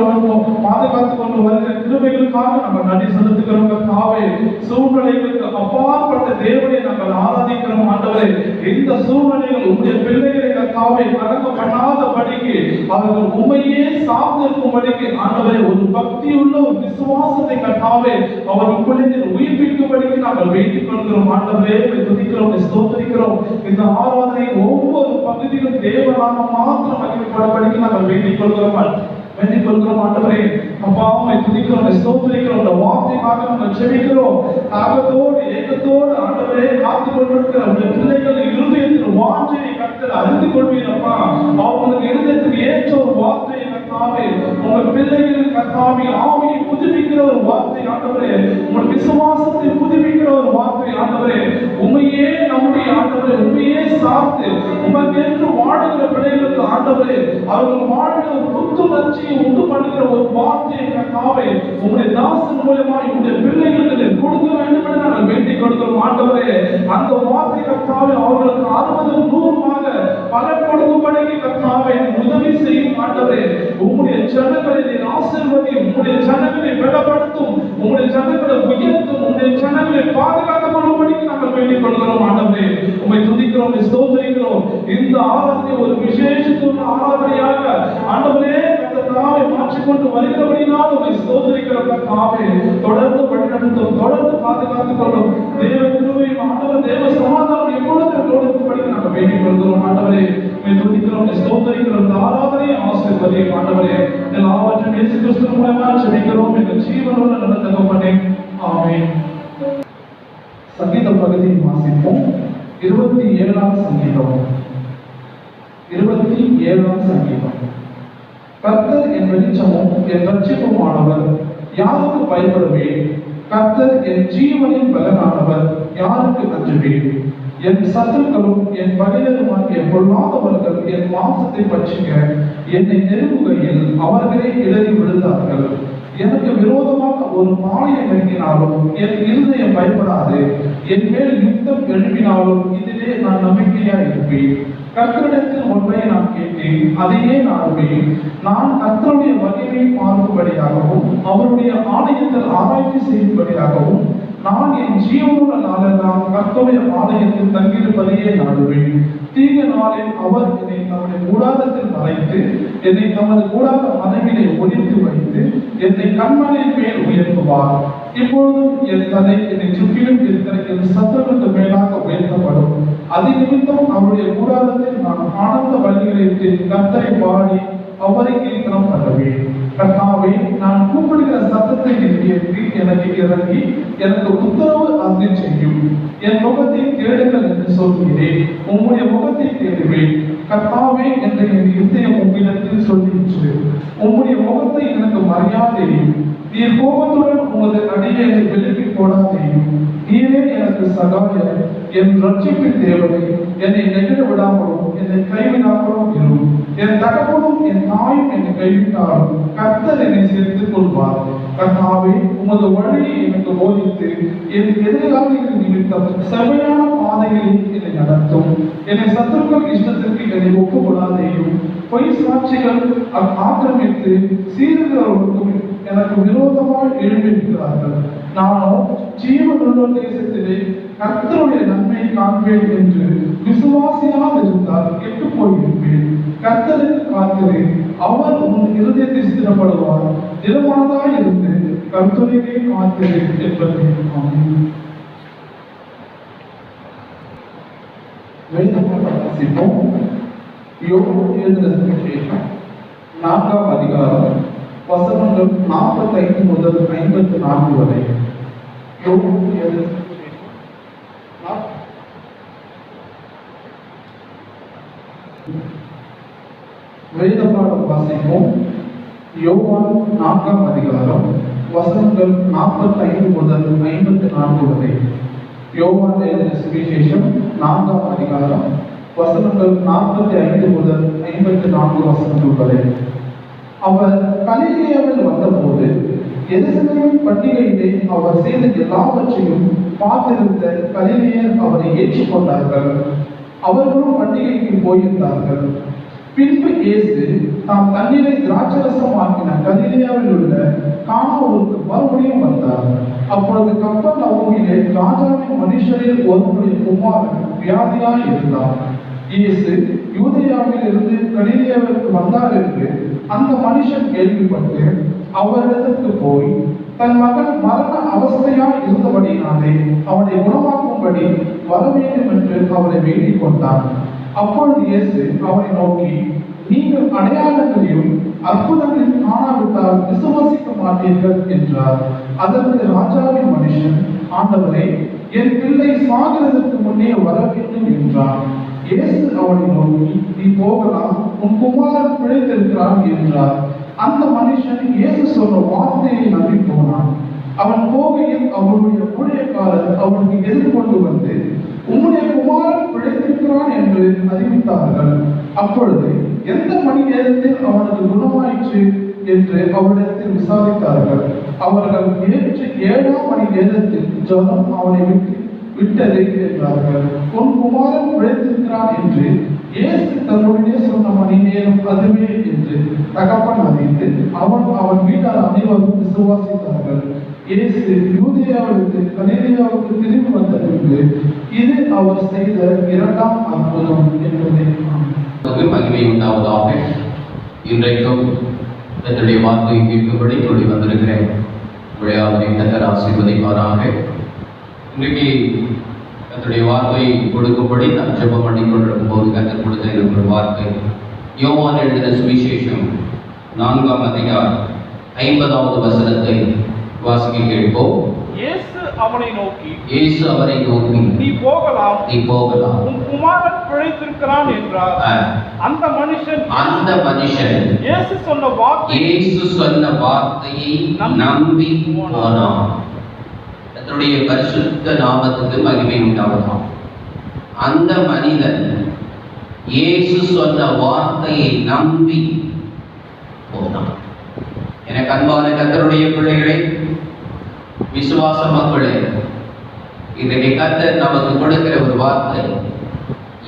கொண்டு வருகிற கிருபைகளுக்காக நாங்கள் நன்றி செலுத்துகிறோம் கர்த்தாவே. சூழ்நிலைகளுக்கு அப்பாற்பட்ட தேவனை நாங்கள் ஆராதிக்கிறோம் ஆண்டவரே. இந்த சூழ்நிலைகள் உம்முடைய பிள்ளைகளை கர்த்தாவே கடக்க பண்ணாதபடிக்கு அவர்கள் உண்மையே சார்ந்திருக்கும்படிக்கு ஆண்டவரே ஒரு பக்தியுள்ள ஒரு விசுவாசத்தை கர்த்தாவே அவர்கள் பிள்ளைகள் உயிர்ப்பிக்கும்படிக்கு நாங்கள் வேண்டிக் கொள்கிறோம் ஆண்டவரே. துதிக்கிறோம், ஸ்தோத்திரிக்கிறோம். இந்த ஆராதனை ஒவ்வொரு பகுதியிலும் தேவனாக மாத்திரம் மகிமைப்படும்படிக்கு நாங்கள் வேண்டிக் கொள்கிறோம் ஆண்டவரே. அப்பா உம்மை துதிக்கிறோம், ஸ்தோத்திரிக்கிறோம். இந்த வார்த்தைக்காக நாங்கள் ஜெபிக்கிறோம். தாகத்தோடு ஏக்கத்தோடு ஆண்டவரே காத்துக் கொண்டிருக்கிற உடைய பிள்ளைகள் இருதயத்தில் வாஞ்சையை கர்த்தர் அறிந்து கொள்வீரப்பா. அவங்களுக்கு இருதயத்துக்கு ஏற்ற ஒரு வார்த்தையை கர்த்தாவே உங்கள் பிள்ளைகள் கர்த்தாவே ஆவியை புதுப்பிக்கிற ஒரு வார்த்தை ஆண்டவரே. உங்கள் விசுவாசத்தை புதுப்பிக்கிற ஒரு வார்த்தை ஆண்டவரே. உண்மையே நம்முடைய ஆண்டவரே உண்மையே சார்ந்து உமக்கென்று வாழுகிற பிள்ளைகளுக்கு ஆண்டவரே அவர்கள் வாழ்கிற ஒரு புத்துணர்ச்சியை உண்டு பண்ணுகிற ஒரு வார்த்தையை கர்த்தாவே உங்களுடைய தாசன் மூலமாக உங்களுடைய பிள்ளைகளுக்கு கொடுக்க வேண்டும் என்று நாங்கள் வேண்டிக் கொடுக்கிறோம் ஆண்டவரே. அந்த வார்த்தை கர்த்தாவே அவர்களுக்கு 60-100 பலன் கொடுக்கும்படிக்கு கர்த்தாவே உதவி செய்யும் ஆண்டவரே. உங்களுடைய ஜனங்களை ஆசீர்வதியும், உங்களுடைய ஜனங்களை பலப்படுத்தும், உங்களுடைய ஜனங்களை உயர்த்தும், உங்களுடைய ஜனங்களை பாதுகாத்துக் கொள்ளும்படிக்கு நாங்கள் வேண்டிக் கொள்கிறோம் ஆண்டவரே. உம்மை துதிக்கிறோம், ஸ்தோத்திரிக்கிறோம். இந்த ஆராதனை ஒரு விசேஷத்துள்ள ஆராதனையாக ஆண்டவரே கர்த்தாவே மாற்றிக்கொண்டு வருகிறபடினால் உம்மை ஸ்தோத்திரிக்கிறோம் கர்த்தாவே. தொடர்ந்து வழிநடத்தும், தொடர்ந்து பாதுகாத்துக் கொள்ளும். தேவ கிருபையும் ஆண்டவர் தேவ சமாதானம் எப்பொழுதும் கொடுக்கும்படிக்கு நாங்கள் வேண்டிக் கொள்கிறோம் ஆண்டவரே. உம்மை துதிக்கிறோம், ஸ்தோத்திரிக்கிறோம். இந்த ஆராதனையை ஆசீர்வதியும் ஆண்டவரே. எல்லாவற்றையும் இயேசு கிறிஸ்து மூலமாக ஜெபிக்கிறோம் எங்கள் ஜீவனுள்ள நல்ல தகப்பனே, ஆமென். சங்கீத பகுதியை வாசிப்போம். 27ஆம் சங்கீதம். 27ஆம் சங்கீதம். கர்த்தர் என் வெளிச்சமும் என் ரட்சிப்புமானவர், யாருக்கு பயப்படுவேன்? கர்த்தர் என் ஜீவனின் பலனானவர், யாருக்கு அஞ்சுவேன்? என் சத்துருக்களும் என் பகைவருமாகிய பொல்லாதவர்கள் என் மாம்சத்தை பற்றிக்க என்னை நெருங்குகையில் அவர்களே இடறி விழுந்தார்கள். எனக்கு விரோதமாக ஒரு பாளையம் இறங்கினாலும் என் இருதயம் பயப்படாது. என் மேல் யுத்தம் எழுப்பினாலும் இதிலே நான் நம்பிக்கையா இருப்பேன். கர்த்தரிடத்தில் ஒன்றை நான் கேட்டேன், அதையே நாடுவேன். நான் கர்த்தருடைய வகையை பார்க்கும்படியாகவும் அவருடைய ஆலயத்தில் ஆராய்ச்சி செய்யும்படியாகவும் நான் என் ஜீவனுள்ள நாளெல்லாம் கர்த்தருடைய ஆலயத்தில் தங்கியிருப்பதையே நாடுவேன். தீய நாளில் அவர் என்னை தம்முடைய கூடாரத்தில் மறைத்து என்னை தமது கூடார மனைவிலே ஒழித்து வைத்து என்னை கண்மலையின் மேல் உயர்த்துவார். இப்பொழுதும் என் தலை என்னை சுற்றிலும் இருக்கிற என் சத்துருவுக்கு மேலாக உயர்த்தப்படும். அது நிமித்தம் அவருடைய கூடாரத்தில் நான் ஆனந்த வழிகளிட்டு கர்த்தரை பாடி அவரை கீர்த்தனம் பண்ணுவேன். கர்த்தாவே, நான் கூப்பிடுகிற சத்தத்தை கேட்டு எனக்கு இறங்கி எனக்கு உத்தரவு அருளி செய்யும். என் முகத்தை தேடுங்கள் என்று சொல்கிறேன், உம்முடைய முகத்தை தேடுவேன். கர்த்தாவே, என்று என் இருதயம் உம்மிடத்தில் சொல்லிற்று. உம்முடைய முகத்தை எனக்கு மரியாதையும் நீர் கோபத்துடன் உமது அடியை விலக்கி போடாதேயும். நீரே எனக்கு சகாயம், என் ரட்சிப்பின் தேவனை. என்னை நெகிழ விடாமலும் என்னை கைவிடாமலும் இரும். என் தகப்பனும் என் தாயும் என்னை கைவிட்டாலும் கர்த்தர் என்னை சேர்த்துக் கொள்வார். கர்த்தாவே, உமது வழியை எனக்கு போதித்து என் எதிர்காலிகள் நிமித்தம் செவையான பாதைகளில் என்னை நடத்தும். என்னை சத்துருக்கள் இஷ்டத்திற்கு என்னை ஒப்புக்கொள்ளாதேயும். பொய் சாட்சிகள் ஆக்கிரமித்து சீர்கிறவர்களுக்கும் எனக்கு விரோதமாக எழுப்பியிருக்கிறார்கள். நானோ ஜீவனுள்ள தேசத்திலே கர்த்தருடைய நன்மையை காண்பேன் என்று விசுவாசியாக இருந்தால் கெட்டு போயிருப்பேன். கர்த்தருக்கு காக்கிறேன், அவர் உன் இருதயத்தை ஸ்திரப்படுவார். நிர்மலமாய் இருந்து கர்த்தரையே காக்கிறேன் என்பதை வேதமாக வாசிப்போம். யோவான் எழுதின சுவிசேஷம் 4ஆம் அதிகாரம் வசனங்கள் 45 முதல் 54 வரை. யோவான் எழுதின சுவிசேஷம் வேத பாடம் வாசிப்போம். யோவான் 4ஆம் அதிகாரம் வசனங்கள் 45 முதல் 54 வரை. யோவான் எழுதின சுவிசேஷம் 4ஆம் அதிகாரம் வசனங்கள் 45 முதல் 54 வசனங்கள் வரை. அவர் கலிலேயாவில் வந்தபோது எருசலேம் பண்டிகையிலே அவர் செய்த எல்லாவற்றையும் பார்த்திருந்த கலிலேயர் அவரை ஏற்றுக்கொண்டார்கள். அவர்களும் பண்டிகைக்கு போயிருந்தார்கள். பின்பு இயேசு தாம் தண்ணீரை திராட்சரசமாக்கின கலிலேயாவில் உள்ள கானாவூருக்கு மறுபடியும் வந்தார். அப்பொழுது கப்பர்நகூமிலே ராஜாவின் மனுஷரில் ஒருவருடைய குமாரன் வியாதியாய் இருந்தார். இயேசு யூதேயாவில் இருந்து கலிலேயாவிற்கு வந்தார் என்று அந்த மனுஷன் கேள்விப்பட்டு அவரிடத்திற்கு போய் தன் மகன் மரண அவஸ்தையாய் இருந்தபடினாலே அவனை குணமாக்கும்படி வர வேண்டும் என்று அவரை வேண்டிக் கொண்டார். அப்பொழுது இயேசு அவனை நோக்கி, நீங்கள் அடையாளங்களையும் அற்புதங்களையும் காணாவிட்டால் விசுவாசிக்க மாட்டீர்கள் என்றார். அதற்கு ராஜாவின் மனுஷன், ஆண்டவரே, என் பிள்ளை சாகிறதற்கு முன்னே வர வேண்டும் என்றான். இயேசு அவனை நோக்கி, நீ போகலாம், உன் குமாரன் பிழைத்திருக்கிறான் என்றார். அந்த மனுஷன் இயேசு சொன்ன வார்த்தையை நம்பி போனான். அவன் போகையில் அவனுடைய ஊழியக்காரர் அவனுக்கு எதிர்கொண்டு வந்து, உம்முடைய குமாரன் பிழைத்திருக்கிறான் என்று அறிவித்தார்கள். அப்பொழுது எந்த மணி நேரத்தில் அவனுக்கு குணமாயிற்று என்று அவரிடத்தில் விசாரித்தார்கள். அவர்கள் நேற்று 7ஆம் மணி நேரத்தில் ஜனம் அவனை விட்டது என்றார்கள். உன் குமாரன் பிழைத்திருக்கிறான் என்று இயேசு தன்னுடைய சொன்ன மணி நேரம் அதுவே என்று தகப்பன் அறிந்து அவன் வீட்டார் அனைவரும் விசுவாசித்தார்கள். இயேசு யூதேயாவிலிருந்து கலிலேயாவுக்கு திரும்பி வந்த பின்பு இது அவர் செய்த 2ஆம் அற்புதம் என்பதை மகிமை உண்டாவதாக. இன்றைக்கும் என்னுடைய வார்த்தையை கேட்கும்படி சொல்லி வந்திருக்கிறேன். விளையாடுகளை கர்த்தர் ஆசீர்வதிப்பாராக. இன்றைக்கு என்னுடைய வார்த்தை கொடுக்கும்படி நான் ஜெபம் பண்ணி கொண்டிருக்கும் போது கர்த்தர் கொடுத்த எனக்கு ஒரு வார்த்தை. யோவான் எழுதின சுவிசேஷம் 4ஆம் அதிகாரம் 50வது வசனத்தை வாசிக்க கேட்போம். இயேசு அவனை நோக்கி, நீ போகலாம், உன் குமாரன் பிழைத்திருக்கிறான் என்றார். அந்த மனுஷன் இயேசு சொன்ன வார்த்தையை நம்பி போனான். கர்த்தருடைய பரிசுத்த நாமத்துக்கு மகிமை உண்டாவதாம். அந்த மனிதன் இயேசு சொன்ன வார்த்தையை நம்பி போனான். எனக்கு அன்பான கர்த்தருடைய பிள்ளைகளே, விசுவாச மக்களே, இன்றைக்கு கர்த்தர் நமக்கு கொடுக்கிற ஒரு வார்த்தை,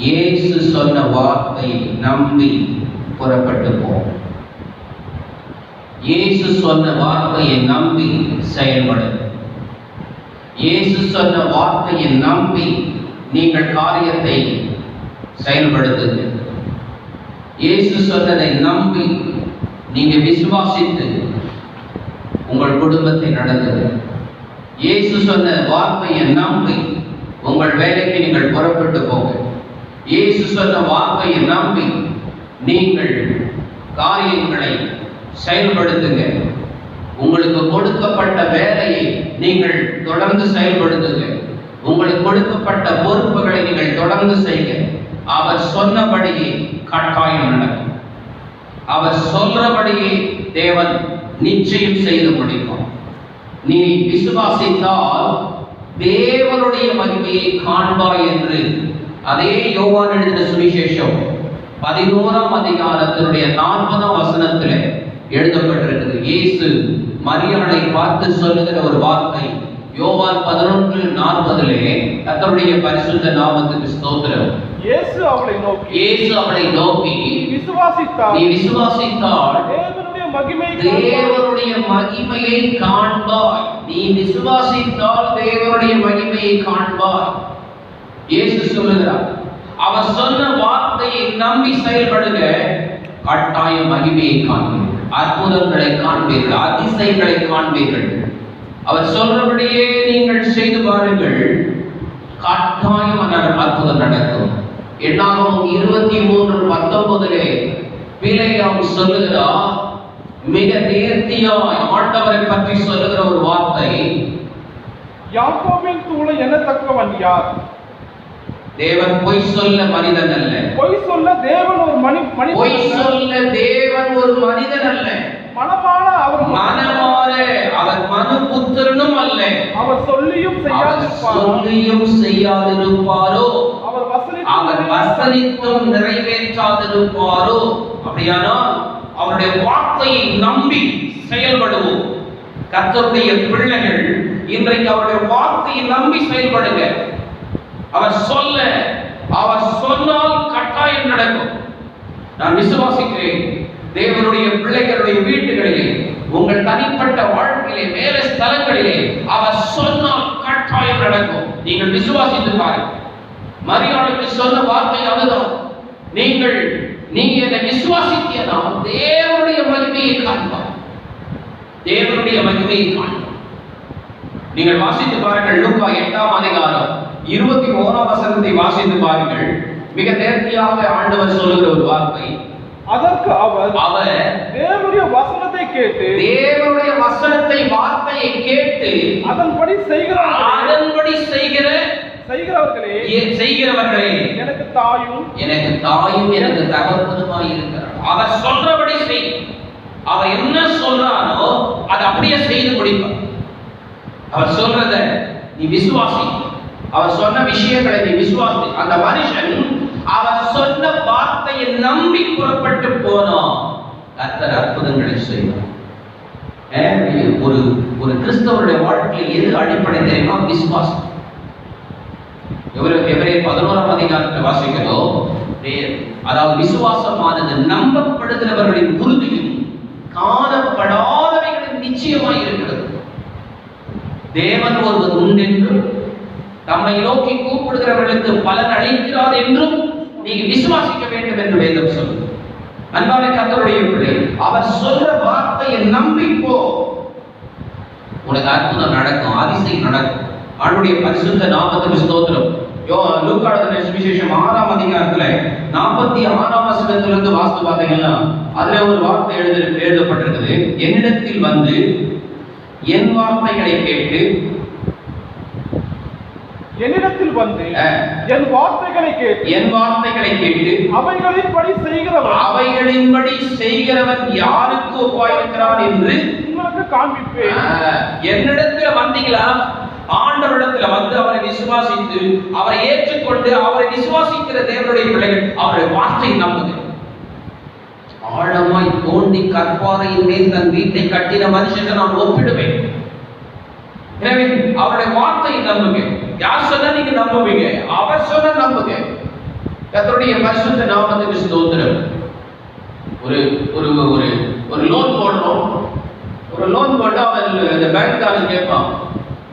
இயேசு சொன்ன வார்த்தையை நம்பி புறப்பட்டு போ. இயேசு சொன்ன வார்த்தையை நம்பி செயல்படு. இயேசு சொன்ன வார்த்தையை நம்பி நீங்கள் காரியத்தை செயல்படுத்துங்க. இயேசு சொன்னதை நம்பி நீங்க விசுவாசித்து உங்கள் குடும்பத்தை நடத்துங்க. இயேசு சொன்ன வார்த்தையை நம்பி உங்கள் வேலைக்கு நீங்கள் புறப்பட்டு போங்க. இயேசு சொன்ன வார்த்தையை நம்பி நீங்கள் காரியங்களை செயல்படுத்துங்க. உங்களுக்கு கொடுக்கப்பட்ட வேலையை நீங்கள் தொடர்ந்து செயல்படுத்துங்க. உங்களுக்கு கொடுக்கப்பட்ட பொறுப்புகளை நீங்கள் தொடர்ந்து செய்ய. அவர் சொன்னபடியே கட்டாயம் நடக்கும். அவர் சொல்றபடியே தேவன் நிச்சயம் செய்து முடிப்பார். நீ விசுவாசித்தால் தேவனுடைய மகிமையை காண்பாய் என்று அதே யோவான் எழுதின சுவிசேஷம் 11ஆம் அதிகாரத்தினுடைய 40ஆம் வசனத்தில் எழுதப்பட்டிருக்கிறது. இயேசு மரியாளை பார்த்து சொல்லுகிற ஒரு வார்த்தை யோவான் 11:40 கர்த்தருடைய பரிசுத்த நாமத்துக்கு ஸ்தோத்திரம். இயேசு அவளை நோக்கி நீ விசுவாசித்தால் தேவனுடைய மகிமையை காண்பாய். நீ விசுவாசித்தால் தேவனுடைய மகிமையை காண்பாய். இயேசு சொல்லுகிறார், அவர் சொன்ன வார்த்தையை நம்பி செயல்படுங்க, கட்டாய மகிமையை காண்பீர்கள், அற்புதங்களை காண்பீர்கள், அதிசயங்களை காண்பீர்கள். அவர் சொல்றபடியே நீங்கள் செய்து பாருங்கள், கட்டாயம் அற்புதம் நடக்கும். என்னாகும் 23:19 19 பிலேயாம் சொல்லுகிறார், மிக நேர்த்தியாய் ஆண்டவரை பற்றி சொல்லுகிற ஒரு வார்த்தை, யாக்கோபின் தூளை எனத்தக்கவன் யார்? தேவன் பொய் சொல்ல மனிதன் அல்ல. பொய் சொல்ல தேவன் ஒரு பொய் சொல்ல தேவன் ஒரு மனிதன் அல்ல. மனமாற அவர் மனுபுத்திரனும் அல்ல. அவர் சொல்லியும் செய்யாதிருப்பாரோ, அவர் வசனித்தும் நிறைவேற்றாதிருப்பாரோ. அப்படியானால் அவருடைய வார்த்தையை நம்பி செயல்படுவோம். கர்த்தருடைய பிள்ளைகள் இன்றைக்கு அவருடைய வார்த்தையை நம்பி செயல்படுங்க. அவர் சொன்னால் கட்டாயம் நடக்கும். நான் விசுவாசிக்கிறேன், தேவனுடைய பிள்ளைகளுடைய வீட்டுகளிலே, உங்கள் தனிப்பட்ட வாழ்க்கையிலே, வேலை ஸ்தலங்களிலே அவர் சொன்னால் கட்டாயம் நடக்கும். நீங்கள் விசுவாசித்து பாருங்கள். மரியாளுக்கு சொன்ன வார்த்தை அதுதான். நீங்க என்னை விசுவாசித்தீங்கன்னா தேவனுடைய மகிமையை காண்பார். தேவனுடைய மகிமையை காண்பார். நீங்கள் வாசித்து பாருங்கள். லூக்கா 8ஆம் அதிகாரம் 21ஆம் வசனத்தை வாசித்து பாருங்கள். மிக நேர்த்தியாக ஆண்டவர் சொல்லுகிற ஒரு வார்த்தை. அதற்கு அவர் தேவனுடைய வசனத்தை கேட்டு, தேவனுடைய வசனத்தை வார்த்தையை கேட்டு அதன்படி செய்கிறவர்களே எனக்கு தாயும் எனக்கு தகப்பனுமாய் இருக்கிறார். அவர் சொல்றபடி செய். அவர் என்ன சொல்றாரோ அதை அப்படியே செய்து முடிப்பார். அவர் சொல்றத நீ விசுவாசி. அவர் சொன்ன விஷயங்களை நீ விசுவாசி. அந்த மனுஷன் அவர் சொன்ன வார்த்தையை நம்பி புறப்பட்டு போனோம். கர்த்தர் அற்புதங்களை செய்வார். ஒரு கிறிஸ்தவருடைய வாழ்க்கையில் எது அடிப்படை தெரியுமா? விசுவாசம். எபிரேயர் 11ஆம் அதிகாரத்தில் வாசிக்கிறோம். அதாவது விசுவாசமானது நம்பப்படுகிறவர்களின் உறுதியும் காணப்படாதவைகளின் நிச்சயமாய் இருக்கிறது. தேவன் ஒருவர் உண்டென்றும் தம்மை நோக்கி கூப்பிடுகிறவர்களுக்கு பலன் அளிக்கிறார் என்றும் நீங்க விசுவாசிக்க வேண்டும் என்று வேதம் சொல்லுது. அன்பான கர்த்தருடைய பிள்ளை, அவர் சொல்ற வார்த்தையை நம்பிப்போ, உனக்கு அற்புதம் நடக்கும், அதிசயம் நடக்கும். ஆண்டவருடைய பரிசுத்த நாமத்துக்கு ஸ்தோத்திரம். லூக்கா எழுதின சுவிசேஷம் 6ஆம் அதிகாரத்துல 46ஆம் வசனத்திலிருந்து வாசித்து பார்த்தீங்கன்னா அதுல ஒரு வார்த்தை எழுதப்பட்டிருக்குது. என்னிடத்தில் வந்து என் வார்த்தைகளை கேட்டு அவைகளின்படி செய்கிறவன் யாருக்கு ஒப்பாயிருக்கிறான் என்று உங்களுக்கு காண்பிப்பேன். என்னிடத்துல வந்தீங்களா? ஆண்டவரிடத்துல வந்து அவரை விசுவாசித்து அவரை ஏற்றுக்கொண்டு அவரை விசுவாசிக்கிற தேவனுடைய பிள்ளைகள் அவருடைய வார்த்தையை நம்புங்க. ஆழமாய் தோண்டி கற்பாறையின் மேல் தன் வீட்டை கட்டின மனுஷனை நான் ஒப்பிடுவேன். எனவே அவருடைய வார்த்தையை நம்புங்க. யார் சொன்னா நீங்க நம்புவீங்க? அவர் சொன்னா நம்புங்க. கர்த்தருடைய பரிசுத்த நாமத்துக்கு ஸ்தோத்திரம். ஒரு ஒரு ஒரு ஒரு லோன் போடுறோம். ஒரு லோன் போட்டா அந்த பேங்க்காரன் கேட்பான்,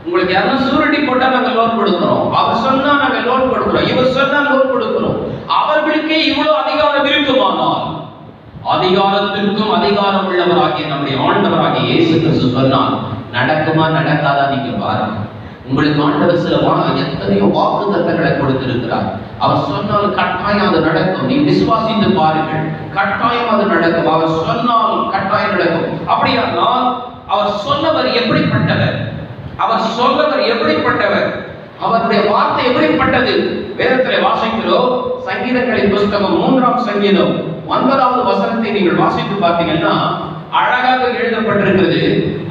உங்களுக்கு யாரும் சூரிட்டி போட்டா நாங்க லோன் கொடுக்கிறோம். அவர் சொன்னா நாங்க லோன் கொடுக்கிறோம், இவர் சொன்னா லோன் கொடுக்கிறோம். அவர்களுக்கே இவ்வளவு அதிகாரம் இருக்குமானால் அதிகாரத்திற்கும் அதிகாரம் உள்ளவராகிய நம்முடைய ஆண்டவராகிய இயேசு கிறிஸ்து சொன்னால் நடக்குமா நடக்காதா நீங்க பாருங்க. உங்களுக்கு ஆண்டவர் சில எத்தனையோ வாக்குத்தத்தங்களை கொடுத்திருக்கிறார். அவர் சொன்னால் கட்டாயம் அது நடக்கும். நீ விசுவாசித்து பாருங்கள், கட்டாயம் அது நடக்கும். அவர் சொன்னால் கட்டாயம் நடக்கும். அப்படியானால் அவர் சொன்னவர் எப்படிப்பட்டவர்? அவர் சொன்னவர் எப்படிப்பட்டவர்? அவருடைய வார்த்தை எப்படிப்பட்டது? வேதத்தில் வாசிக்கிறோம். சங்கீதங்களின் புஸ்தகம் 3ஆம் சங்கீதம் 9வது வசனத்தை நீங்கள் வாசித்து பார்த்தீங்கன்னா அழகாக எழுதப்பட்டிருக்கிறது.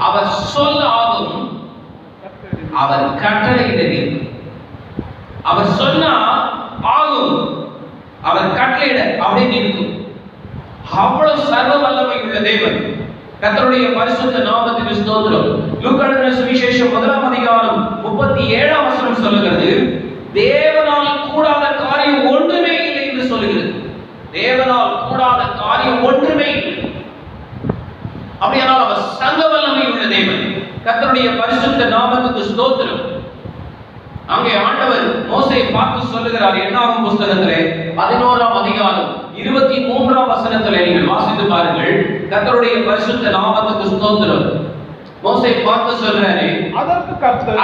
அவர் சொல் ஆகும், அவர் கட்டளையிட. அவர் சொன்னா ஆகும், அவர் கட்டளையிட அப்படின்னு இருக்கும். அவ்வளவு சர்வ வல்லமை உள்ள தேவன். கர்த்தருடைய பரிசுத்த நாமத்துக்கு ஸ்தோத்திரம். லூக்கா எழுதின சுவிசேஷம் 1ஆம் அதிகாரம் 37ஆம் வசனம் சொல்லுகிறது, தேவனால் கூடாத காரியம் ஒன்றுமே இல்லை என்று சொல்லுகிறது. தேவனால் கூடாத காரியம் ஒன்றுமே இல்லை. அப்படியானால் அவர் சர்வ வல்லமை உள்ள தேவன். கர்த்தருடைய பரிசுத்த நாமத்துக்கு ஸ்தோத்திரம். அங்கே ஆண்டவர் மோசேயை பார்த்து சொல்லுகிறார். என்னாகும் புஸ்தகத்திலே 11ஆம் அதிகாரம் 23ஆம் வசனத்திலே நீங்கள் வாசித்து பாருங்கள். கர்த்தருடைய பரிசுத்த நாமத்துக்கு ஸ்தோத்திரம். மோசேயை பார்த்து சொல்றாரு, அதற்கு கர்த்தர்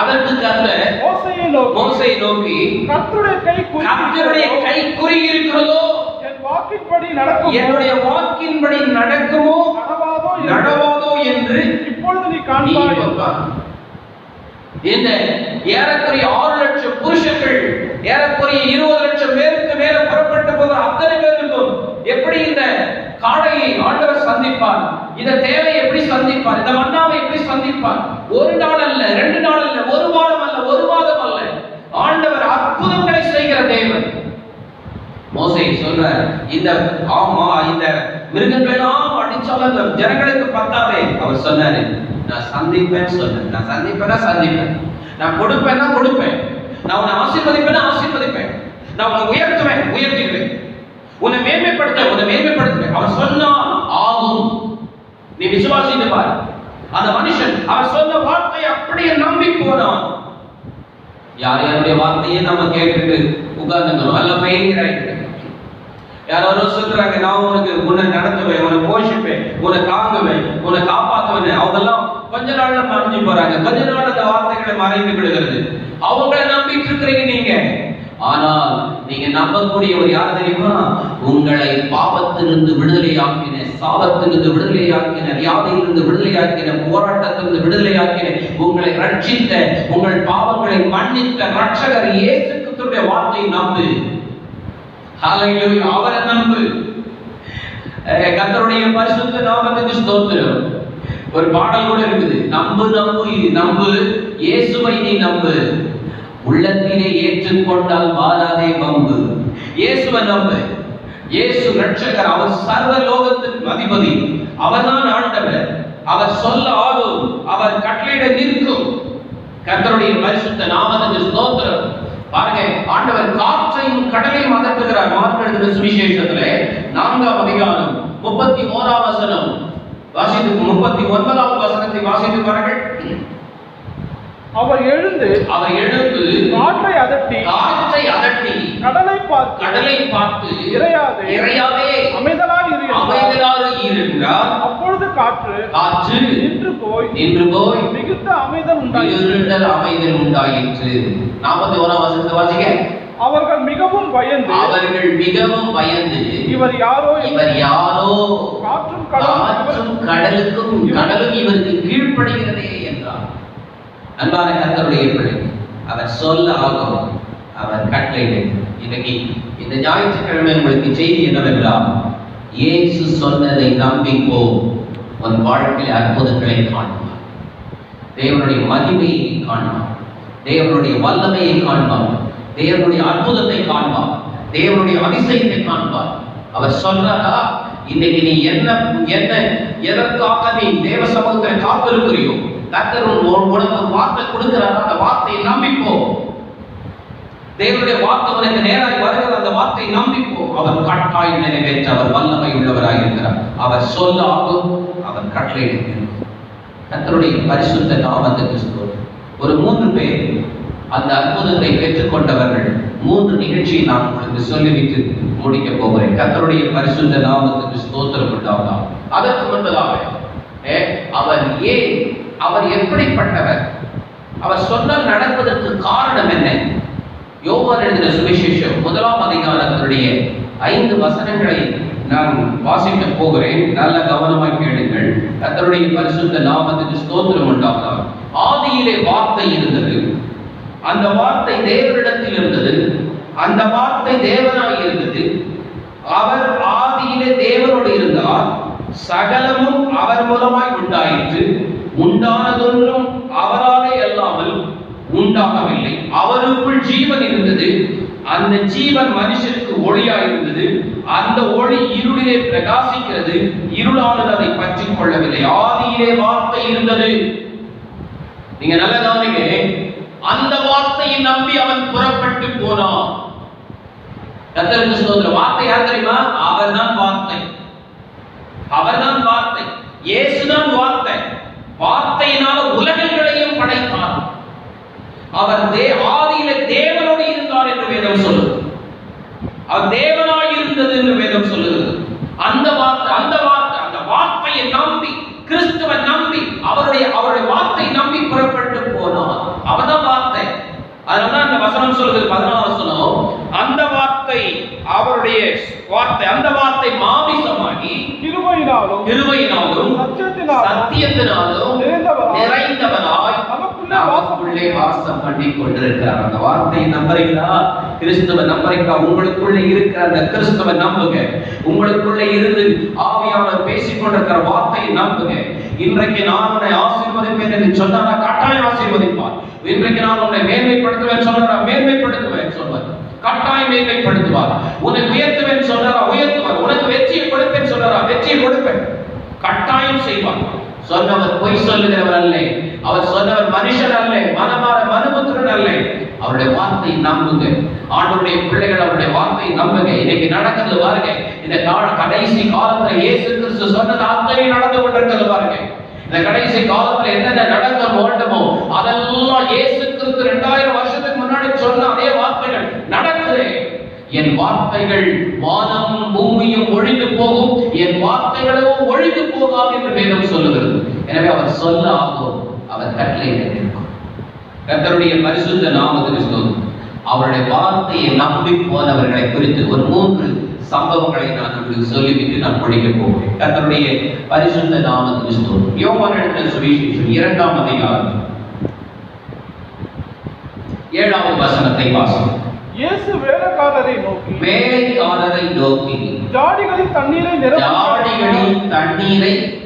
மோசேயை நோக்கி கர்த்தருடைய கை குறி இருக்கிறதோ வாக்கின்படி நடக்குமோ, என்னுடைய வாக்கின்படி நடக்குமோ நடவாதோ என்று இப்பொழுது நீ காண்பாய். இந்த ஏறக்குறைய 6 லட்சம் புருஷர்கள், ஏறக்குறைய 20 லட்சம் பேருக்கு மேல புறப்பட்டு போகிற அத்தனை பேருக்கும் எப்படி இந்த காடையை ஆண்டவர் சந்திப்பார், இந்த தேவையை எப்படி சந்திப்பார், இந்த மன்னாவை எப்படி சந்திப்பார்? ஒரு நாள் அல்ல, 2 நாள் அல்ல, ஒரு வாரம் அல்ல, ஒரு மாதம் அல்ல. ஆண்டவர் அற்புதங்களை செய்கிற தேவன். மோசே சொல்றார், இந்த மிருகங்களை எல்லாம் அடிச்சாலும் அந்த ஜனங்களுக்கு பத்தாதே. அவர் சொன்னாரு, நான் சந்திப்பேன் சொன்னேன். நான் சந்திப்பேன், நான் கொடுப்பேன், நான் உன்னை ஆசீர்வதிப்பேன், நான் உன்னை உயர்த்துவேன், உன்னை மேன்மைப்படுத்துவேன். அவர் சொன்னான் ஆகும். நீ விசுவாசித்து பார். அந்த மனுஷன் அவர் சொன்ன வார்த்தையை அப்படியே நம்பி போனான். யாருடைய வார்த்தையை நம்ம கேட்டுட்டு உட்கார்ந்துக்கிறோம், அல்ல ஃபெயிலியர் ஆயிட்டு. யாரோ சொல்றாங்க, நான் உன்னை நடத்துவேன், உன்னை போஷிப்பேன், உன்னை தாங்குவேன், உன்னை காப்பாற்றுவேன். அவங்க எல்லாம் கொஞ்ச நாள்ல மறைஞ்சு போறாங்க. கொஞ்ச நாள் அந்த வார்த்தைகளை மறைந்து விடுகிறது. அவங்களை நம்பிட்டு இருக்கிறீங்க நீங்க. ஆனால் நீங்க நம்பக்கூடிய ஒரு யார் தெரியுமா? உங்களை பாவத்திலிருந்து விடுதலையாக்கின, சாபத்திலிருந்து விடுதலையாக்கின, வியாதியிலிருந்து விடுதலையாக்கின, போராட்டத்திலிருந்து விடுதலையாக்கின, உங்களை ரட்சித்த, உங்கள் பாவங்களை மன்னித்த ரட்சகர் இயேசு கிறிஸ்துவின் வார்த்தையை நம்பு. ஹல்லேலூயா, அவரை நம்பு. கர்த்தருடைய பரிசுத்த நாமத்துக்கு ஸ்தோத்திரம். ஒரு பாடல் கூட இருக்குது, நம்பு இயேசுவை நீ நம்பு, உள்ளத்திலே ஏற்றுக்கொண்டால் மாறாதே வம்பு. இயேசுவை நம்பு. இயேசு ரட்சகர், அவர் சர்வ லோகத்தின் அதிபதி, அவர்தான் ஆண்டவர். அவர் சொல்ல ஆகும், அவர் கட்டளையிட நிற்கும். கர்த்தருடைய பரிசுத்த நாமத்துக்கு ஸ்தோத்திரம். பாருங்க, ஆண்டவர் காற்றையும் கடலையும் அதட்டுகிறார். மார்க் எழுதின சுவிசேஷத்திலே 4ஆம் அதிகாரம் 31ஆம் வசனம் வாசித்து 39ஆம் வசனத்தை வாசித்து பாருங்கள். அவர் எழுந்து காற்றை அதட்டி கடலை பார்த்து இறையாதே அமைதலாய் இரு என்றார். அப்பொழுது காற்று நின்று போய் மிகுந்த அமைதல் உண்டாயிற்று. 41ஆம் வசனத்தை வாசிங்க. அவர்கள் மிகவும் பயந்து இவர் யாரோ காற்றும் கடலும் இவருக்கு கீழ்ப்படுகிறதே என்றார். அன்பான கர்த்தருடைய பிள்ளை, அவர் சொல்ல ஆகும், அவர் கட்டளை. இன்னைக்கு இந்த ஞாயிற்றுக்கிழமை உங்களுக்கு செய்தி என்னவென்றால், இயேசு சொன்னதை நம்பிக்கோ, உன் வாழ்க்கையில் அற்புதங்களை காண்பார், தேவனுடைய மகிமையை காண்பார், தேவனுடைய வல்லமையை காண்பார், தேவனுடைய அற்புதத்தை காண்பார், தேவனுடைய அதிசயத்தை காண்பார். அவர் சொல்றாரா, இன்னைக்கு நீ எதற்காக நீ தேவ சமூகத்தில் காத்திருக்கிறியோ, கர்த்தர் உனக்கு ஒரு வார்த்தை கொடுக்கிறார். அந்த வார்த்தையை நம்பிப்போ. தேவனுடைய வார்த்தை உனக்கு நேராக வருகிற அந்த வார்த்தையை நம்பிப்போ. அவர் கட்டாயம் நிறைவேற்ற அவர் வல்லமை உள்ளவராக இருக்கிறார். அவர் சொல்ல ஆகும், அவர் கட்டளையிடுகிறார். கர்த்தருடைய பரிசுத்த நாமத்துக்கு ஸ்தோத்திரம். ஒரு 3 பேர் அந்த அற்புதத்தை பெற்றுக்கொண்டவர்கள் 3 நிகழ்ச்சியை நான் உங்களுக்கு சொல்லிவிட்டு முடிக்க போகிறேன். கர்த்தருடைய பரிசுத்த நாமத்துக்கு ஸ்தோத்திரம் உண்டாவதாக. அதற்கு முன்பதாக அவர் எப்படிப்பட்டவர், அவர் சொன்னால் நடப்பதற்கு காரணம் என்ன? யோவான் எழுதின சுவிசேஷம் 1ஆம் அதிகாரத்தினுடைய 5 வசனங்களை நான் வாசிக்க போகிறேன். நல்ல கவனமாய் கேளுங்கள். கர்த்தருடைய பரிசுத்த நாமத்துக்கு ஸ்தோத்திரம் உண்டாவதாக. ஆதியிலே வார்த்தை இருந்தது, அந்த வார்த்தை தேவனிடத்தில் இருந்தது, அந்த வார்த்தை தேவனாய் இருந்தது. அவர் ஆதியிலே தேவனோடு இருந்தார். சகலமும் அவர் மூலமாய் உண்டாயிற்று. உண்டானதொன்றும் அவராலே அல்லாமல் உண்டாகவில்லை. அவருக்குள் ஜீவன் இருந்தது. அந்த ஜீவன் மனுஷனுக்கு ஒளியாய் இருந்தது. அந்த ஒளி இருளிலே பிரகாசிக்கிறது. இருளானது அதை பற்றிக் கொள்ளவில்லை. ஆதியிலே வார்த்தை இருந்தது. நீங்க நல்ல கவனிங்க. அந்த வார்த்தையை நம்பி அவன் புறப்பட்டு போனான். கர்த்தருக்கு ஸ்தோத்திரம். வார்த்தை யார் தெரியுமா? அவர்தான் வார்த்தை. அவர்தான் வார்த்தை. இயேசுதான் வார்த்தை. வார்த்தையினால உலகங்களையும் படைத்தார். அவர் ஆதியிலே தேவனோடு இருந்தார் என்று வேதம் சொல்லுது. அவர் தேவனாய் இருந்தது என்று வேதம் சொல்லுகிறது. அந்த வார்த்தையை நம்பி, கிறிஸ்துவை நம்பி, அவருடைய வார்த்தை நம்பி புறப்பட்டு போனார். அவர்தான் வார்த்தை. அதனால அந்த வசனம் சொல்லுது, 14ஆம் வசனம், அந்த வார்த்தை அவருடைய வார்த்தை, அந்த வார்த்தை மாமிசமாகி கிருபையினாலும் சத்தியத்தினாலும் நிறைந்தவராய் நமக்குள்ளே வாசம் பண்ணி கொண்டிருக்கிறார். அந்த வார்த்தையை நம்புறீங்களா? கிறிஸ்துவ நம்புறீங்களா? உங்களுக்குள்ளே இருக்கிற அந்த கிறிஸ்துவ நம்புங்க. உங்களுக்குள்ளே இருந்து ஆவியானவர் பேசிக் கொண்டிருக்கிற வார்த்தையை நம்புங்க. இன்றைக்கு நான் உன்னை ஆசீர்வதிப்பேன் என்று சொன்னாரா? கட்டாயம் ஆசீர்வதிப்பார். இன்றைக்கு நான் உன்னை மேன்மைப்படுத்துவேன் சொன்னாரா? மேன்மைப்படுத்துவேன் சொல்வார். கட்டாயம் மேன்மைப்படுத்துவார். உன்னை உயர்த்துவேன் சொன்னாரா? உயர்த்துவார். உனக்கு வெற்றியை கொடுப்பேன் சொன்னாரா? வெற்றியை கொடுப்பேன். கட்டாயம் செய்வார். சொன்னவர் பொய் சொல்லுகிறவர் அல்ல. அவர் சொன்னவர் மனுஷன் அல்ல, மனமாற மனுபுத்திரன் அல்ல. அவருடைய வார்த்தையை நம்புங்க. ஆண்டவருடைய பிள்ளைகள் அவருடைய வார்த்தையை நம்புங்க. இன்னைக்கு நடக்கிறது பாருங்க. இந்த கடைசி காலத்துல இயேசு கிறிஸ்து சொன்னது அத்தனை நடந்து கொண்டிருக்கிறது பாருங்க. இந்த கடைசி காலத்துல என்னென்ன நடக்க வேண்டுமோ அதெல்லாம் இயேசு கிறிஸ்து 2000 வருஷத்துக்கு முன்னாடி சொன்ன அதே வார்த்தைகள் நடக்குது. என் வார்த்தைகள் வானம் பூமியும் ஒழிந்து போகும், என் வார்த்தைகளோ ஒழிந்து போகாது என்று வேதம் சொல்லுகிறது. எனவே அவர் சொல்ல ஆகும், அவர் கட்டளையிட்டிருக்கும். கர்த்தருடைய பரிசுத்த நாமத்துக்கு ஸ்தோத்திரம். அவருடைய வார்த்தையை நம்பி போனவர்களை குறித்து ஒரு 3 சம்பவங்களை நான் உங்களுக்கு சொல்லிவிட்டு நான் முடிக்க போகிறேன். கர்த்தருடைய பரிசுத்த நாமத்துக்கு ஸ்தோத்திரம். யோவான் எழுதின சுவிசேஷம் 2ஆம் அதிகாரம் 7வது வசனத்தை வாசிப்போம். இயேசு வேலைக்காரரை நோக்கி ஜாடிகளில் தண்ணீரை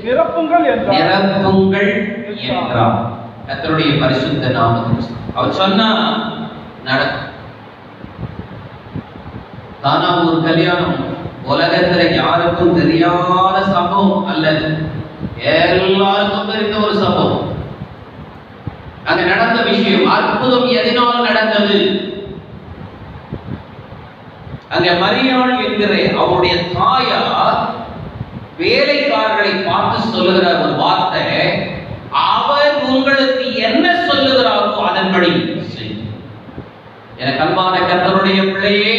நிரப்புங்கள் என்றார். கர்த்தருடைய பரிசுத்த நாமத்துக்கு அவர் சொன்னா நடக்கும். தானா ஒரு கல்யாணம் உலகத்துல யாருக்கும் தெரியாத சம்பவம் அல்லது எல்லாருக்கும் தெரிந்த ஒரு சம்பவம். அங்க நடந்த விஷயம் அற்புதம் எதனால் நடந்தது? அங்க மரியாள் என்கிற அவருடைய தாயார் வேலைக்காரர்களை பார்த்து சொல்லுகிற ஒரு வார்த்தை, அவர் உங்களுக்கு என்ன சொல்லுகிறாரோ அதன்படி செய்யும். எனக்கு அன்பான கர்த்தருடைய பிள்ளையே,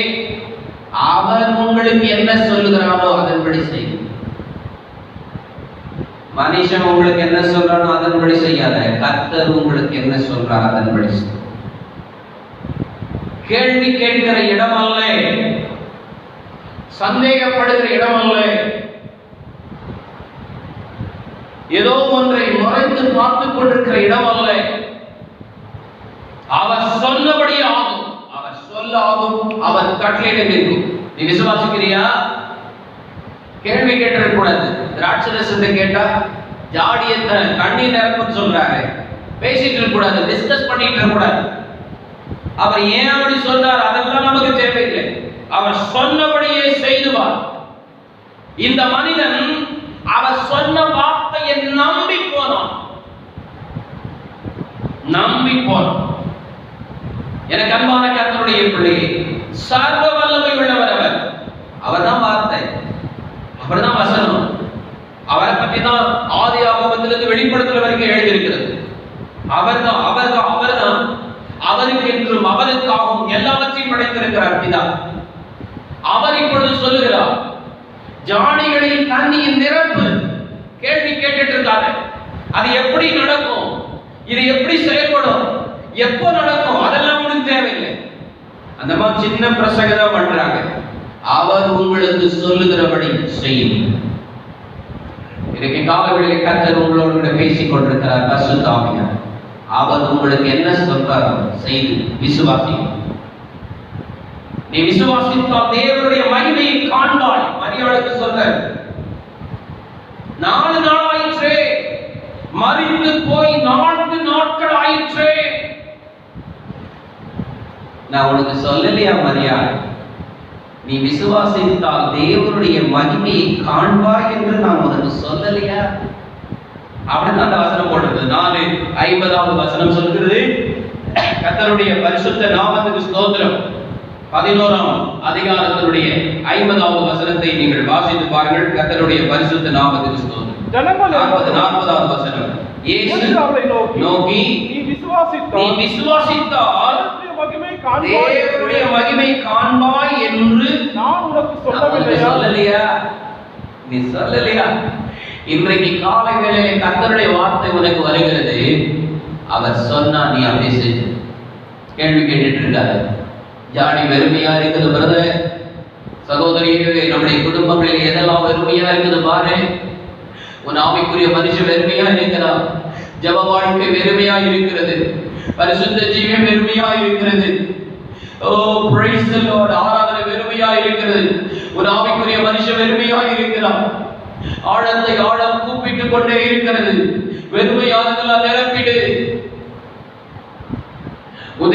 அவர் உங்களுக்கு என்ன சொல்லுகிறாரோ அதன்படி செய்யும். மனுஷன் உங்களுக்கு என்ன சொல்றானோ அதன்படி செய்யாத, கர்த்தர் உங்களுக்கு என்ன சொல்றார் அதன்படி செய்யும். கேள்வி கேட்கிற இடம் அல்ல, சந்தேகப்படுகிற இடம் அல்ல, ஏதோ ஒன்றை மறைத்து பார்த்துக் கொண்டிருக்கிற இடம் அல்ல. அவர் சொன்னபடி ஆகும், அவர் சொல்ல ஆகும், அவர் கட்டளையிட இருக்கும். நீ விசுவாசிக்கிறியா? கேள்வி கேட்க கூடாது. திராட்சரசத்தை கேட்டா ஜாடியை தண்ணீர் நிரப்புன்னு சொல்றாரு, பேசிட்டு இருக்க கூடாது, டிஸ்கஸ் பண்ணிட்டு இருக்க கூடாது. அவர் ஏன் அப்படி சொன்னார் அதெல்லாம் நமக்கு தேவையில்லை. அவர் சொன்னபடியே செய்துவார். இந்த மனிதன் அவர் சொன்ன வார்த்தையை நம்பி போனான். எனக்கு அன்பான கர்த்தருடைய பிள்ளையே, சர்வ வல்லமை உள்ளவர் அவர். அவர்தான் வார்த்தை, அவர்தான் வசனம். அவரை பற்றி தான் ஆதியாகமத்திலிருந்து வெளிப்படுத்தல் வரைக்கும் எழுதியிருக்கிறது. அவர்தான் அவர்தான் அவர்தான் அவருக்கு என்றும் அவருக்காகவும் எல்லாவற்றையும் படைத்திருக்கிறார் பிதா. அவர் இப்பொழுது சொல்லுகிறார், ஜாடிகளில் தண்ணீர் நிரப்பு. கேள்வி கேட்டுட்டு இருக்காங்க, அது எப்படி நடக்கும், இது எப்படி செயல்படும், எப்போ நடக்கும், அதெல்லாம் உங்களுக்கு தேவையில்லை. அந்த மாதிரி சின்ன பிரசங்கம் தான் பண்றாங்க. அவர் உங்களுக்கு சொல்லுகிறபடி செய்யும். இன்னைக்கு காலவெளியில் கர்த்தர் உங்களோடு பேசிக் கொண்டிருக்கிறார். பரிசுத்த ஆவியானவர் அவர் உங்களுக்கு என்ன சொல்றாரோ செய்து விசுவாசி. நீ விசுவாசித்தால் தேவனுடைய மகிமையை காண்பாய். மரியாளுக்கு சொல்ற 4 நாள் ஆயிற்றே, மரித்து போய் 4 நாட்கள் ஆயிற்றே. நான் உனக்கு சொல்லலையா மரியாள், நீ விசுவாசித்தால் தேவனுடைய மகிமையை காண்பாய் என்று நான் உனக்கு சொல்லலையா? அப்படிதான் அந்த வசனம் போடுறது. 4:50 வசனம் சொல்கிறது, கர்த்தருடைய பரிசுத்த நாமத்துக்கு ஸ்தோத்திரம். 11ஆம் அதிகாரத்தினுடைய 50வது வசனத்தை நீங்கள் வாசித்து பாருங்கள். கர்த்தருடைய பரிசுத்த நாமத்துக்கு ஸ்தோத்திரம். 40வது வசனம், இயேசு அவரை நோக்கி நீ விசுவாசித்தால் தேவனுடைய மகிமை காண்பாய் என்று நான் உனக்கு சொல்லலையா? நீ சொல்லலையா? இன்றைக்கு காலை வேளையிலே கர்த்தருடைய வார்த்தை உனக்கு வருகிறது. அவர் சொன்னா நீ அப்படியே செஞ்சு. கேள்வி கேட்டுட்டு இருக்காரு, ஜாடி வெறுமையா இருக்குது பிரதர், சகோதரியே, நம்முடைய குடும்பங்களில் எதெல்லாம் வெறுமையா இருக்குது பாரு. உன் ஆவிக்குரிய மனுஷன் வெறுமையா இருக்கிறான், ஜப வாழ்க்கை வெறுமையா இருக்கிறது, பரிசுத்த ஜீவன் வெறுமையா இருக்கிறது. ஓ praise the Lord, ஆராதனை வெறுமையா இருக்கிறது. ஒரு ஆவிக்குரிய மனுஷன் வெறுமையா இருக்கிறான், ஆழத்தை ஆழம் கூப்பிட்டு கொண்டே இருக்கிறது. வெறுமையானதெல்லாம் நிரப்பிடு.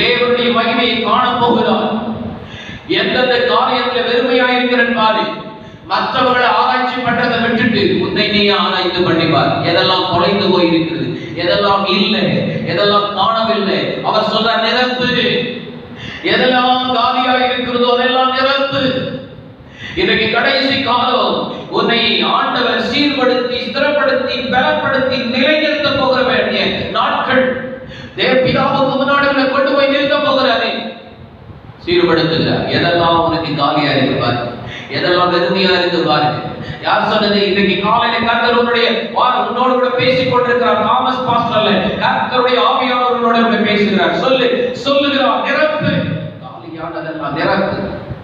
தேவனுடைய மகிமையை காண போகிறான். எந்தெந்த காரியத்தில் வெறுமையா இருக்கிறேன் பாரு. மற்றவர்களை ஆராய்ச்சி பண்றதை விட்டுட்டு உன்னை நீ ஆராய்ச்சி பண்ணிப்பார். எதெல்லாம் குறைந்து போயிருக்கிறது, எதெல்லாம் இல்லை, எதெல்லாம் காணவில்லை. அவர் சொல்ற நிரப்பு. எதெல்லாம் காலியா இருக்கிறதோ அதெல்லாம் நிரப்பு. இன்றைக்கு கடைசி காலம். உன்னை ஆண்டவர் சீர்படுத்தி, ஸ்திரப்படுத்தி, பலப்படுத்தி நிலைநிறுத்த போகிற வேண்டிய நாட்கள். பிதாவுக்கு முன்னாடி கொண்டு போய் நிறுத்த போகிறாரே, சீர்படுத்துகிறார். எதெல்லாம் உனக்கு காலியா இருக்கு பாரு, எதெல்லாம் வெறுமையா இருக்கு பாரு. யார் சொன்னது? இன்றைக்கு காலையில கர்த்தர் உன்னோடு கூட பேசிக் கொண்டிருக்கிறார். தாமஸ் பாஸ்டர்ல கர்த்தருடைய ஆவியானவர்களோட கூட பேசுகிறார். சொல்லுகிறார், நிரப்பு. காலியானதெல்லாம் நிரப்பு.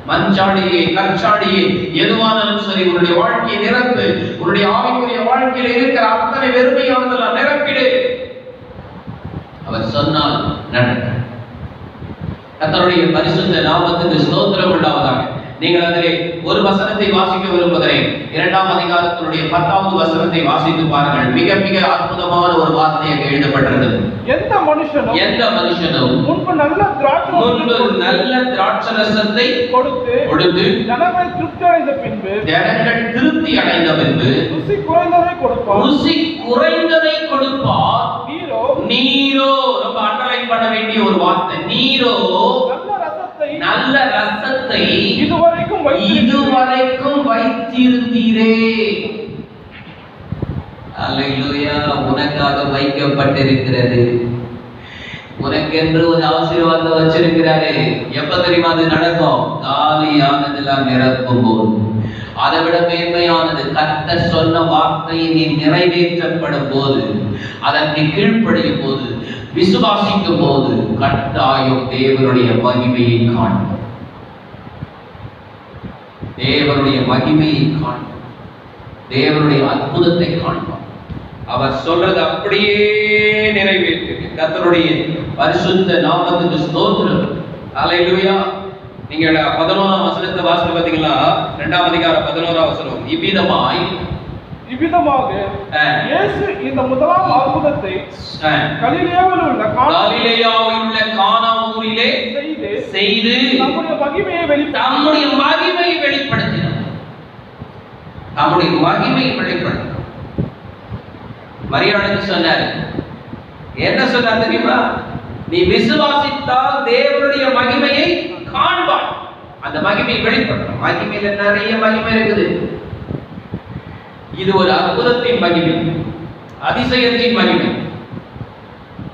மஞ்சாடியே, கற்சாடியே, எதுவானாலும் சரி உன்னுடைய வாழ்க்கையை நிரப்பு. உன்னுடைய ஆவிக்குரிய வாழ்க்கையில இருக்கிற அத்தனை வெறுமையானதெல்லாம் நிரப்பிடு. அவர் சொன்னால் நடக்கும். கர்த்தருடைய பரிசுத்த நாமத்துக்கு ஸ்தோத்திரம் உண்டாவதாக. நீங்கள் அதிலே ஒரு வசனத்தை வாசிக்க விரும்புகிறேன். 2ஆம் அதிகாரத்தினுடைய 10வது வசனத்தை வாசித்து பாருங்கள். மிக மிக அற்புதமான ஒரு வார்த்தை அங்கே எழுதப்பட்டிருக்கிறது. எந்த மனுஷனும் முன்பு நல்ல திராட்சரசத்தை கொடுத்து ஜனங்கள் திருப்தி அடைந்த பின்பு ருசி குறைந்ததை கொடுப்பார். நீரோ ரொம்ப அண்டர்லைன் பண்ண வேண்டிய ஒரு வார்த்தை. நீரோ நல்ல ரசத்தை இதுவரைக்கும் வைத்திருந்தீரே. அல்லேலூயா. உனக்காக வைக்கப்பட்டிருக்கிறது. உனக்கென்று ஒரு ஆசீர்வாதத்தை வச்சிருக்கிறாரே. எப்ப தெரியுமா அது நடக்கும்? காலியானதெல்லாம் நிரப்பும் போது. அதை விட மேன்மையானது, கர்த்தர் சொன்ன வார்த்தையை நீ நிறைவேற்றப்படும் போது, அதற்கு கீழ்ப்படியும் போது, விசுவாசிக்கும் போது கட்டாயம் தேவனுடைய மகிமையை காண்போம். தேவனுடைய மகிமையை காண்போம். தேவனுடைய அற்புதத்தை காண்போம். அவர் சொல்றது அப்படியே நிறைவேற்று. கர்த்தருடைய பரிசுத்த நாமத்துக்கு ஸ்தோத்திரம். அல்லேலூயா. நீங்க 11ஆம் வசனத்தை வாசித்து பாத்தீங்களா? 2ஆம் அதிகாரம் 11ஆம் வசனம். இவ்விதமாக இயேசு இந்த முதலாம் அற்புதத்தை கலிலேயாவில் உள்ள கானா ஊரிலே செய்து தம்முடைய மகிமையை வெளிப்படுத்தினார். மரியாளுக்கு சொன்னார். என்ன சொன்னார் தெரியுமா? நீ விசுவாசித்தால் தேவனுடைய மகிமையை காண்பாய். அந்த மகிமையை வெளிப்படுத்தும். மகிமையில நிறைய மகிமை இருக்குது. இது ஒரு அற்புதத்தின் மகிமை, அதிசயத்தின் மகிமை.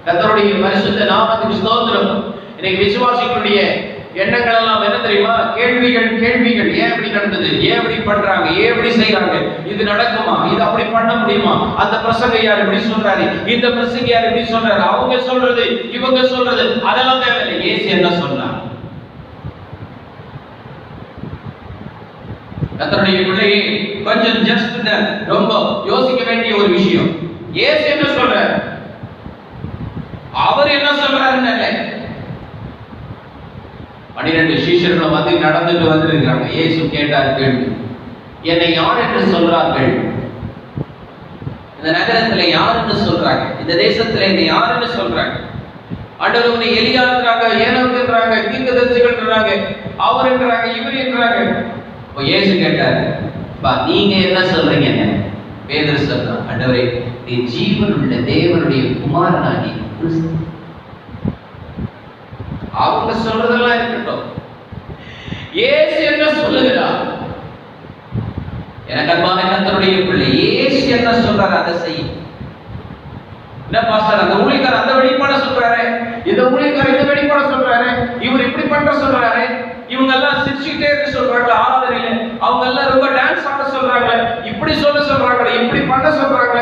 கர்த்தருடைய பரிசுத்த நாமத்துக்கு ஸ்தோத்திரம். இன்னைக்கு விசுவாசிகளுடைய எண்ணங்கள் எல்லாம் என்ன தெரியுமா? கேள்விகள். ஏன் இப்படி நடந்தது? ஏன் இப்படி பண்றாங்க? ஏன் இப்படி செய்யறாங்க? இது நடக்குமா? இது அப்படி பண்ண முடியுமா? அந்த பிரசங்க யார் இப்படி சொல்றாரு, இந்த பிரசங்க யார் இப்படி சொல்றாரு, அவங்க சொல்றது, இவங்க சொல்றது, அதெல்லாம் தேவையில்லை. இயேசு என்ன சொன்னார்? கர்த்தருடைய பிள்ளையே, கொஞ்சம் ஜஸ்ட் ரொம்ப யோசிக்க வேண்டிய ஒரு விஷயம். இயேசு என்ன சொல்றார், அவர் என்ன சொல்றாருன்னு இல்லை. 12 சீஷர்கள் வந்து நடந்துட்டு வந்திருக்கிறாங்க. இயேசு கேட்டார் கேள்வி, என்னை யார் என்று சொல்றார்கள்? இந்த நகரத்துல யார் என்று சொல்றாங்க? இந்த தேசத்துல என்னை யார் என்று சொல்றாங்க? ஆண்டவர் உன்னை எலியான்றாங்க, ஏனோக்குன்றாங்க, தீர்க்கதரிசிகள்ன்றாங்க, அவர் என்றாங்க, இவர் என்றாங்க. இப்போ இயேசு கேட்டார், நீங்க என்ன சொல்றீங்க? பேதுரு சொல்றான், ஆண்டவரே நீ ஜீவனுள்ள தேவனுடைய குமாரனாகி கிறிஸ்து. அவங்க சொல்றதெல்லாம் இருக்கட்டும், இயேசு என்ன சொல்லுகிறார்? எனக்கு அன்பான கர்த்தருடைய பிள்ளை, இயேசு என்ன சொல்றாரு அதை செய். என்ன பாஸ்டர், அந்த ஊழியக்காரர் அந்த வெளிப்பாட சொல்றாரு, இந்த ஊழியக்காரர் இந்த வெளிப்பாட சொல்றாரு, இவர் இப்படி பண்ற சொல்றாரு, இவங்க எல்லாம் சிரிச்சுக்கிட்டே இருக்க சொல்றாங்க ஆராதனையில, அவங்க எல்லாம் ரொம்ப டான்ஸ் ஆட சொல்றாங்க, இப்படி சொல்றாங்க, இப்படி பண்ண சொல்றாங்க.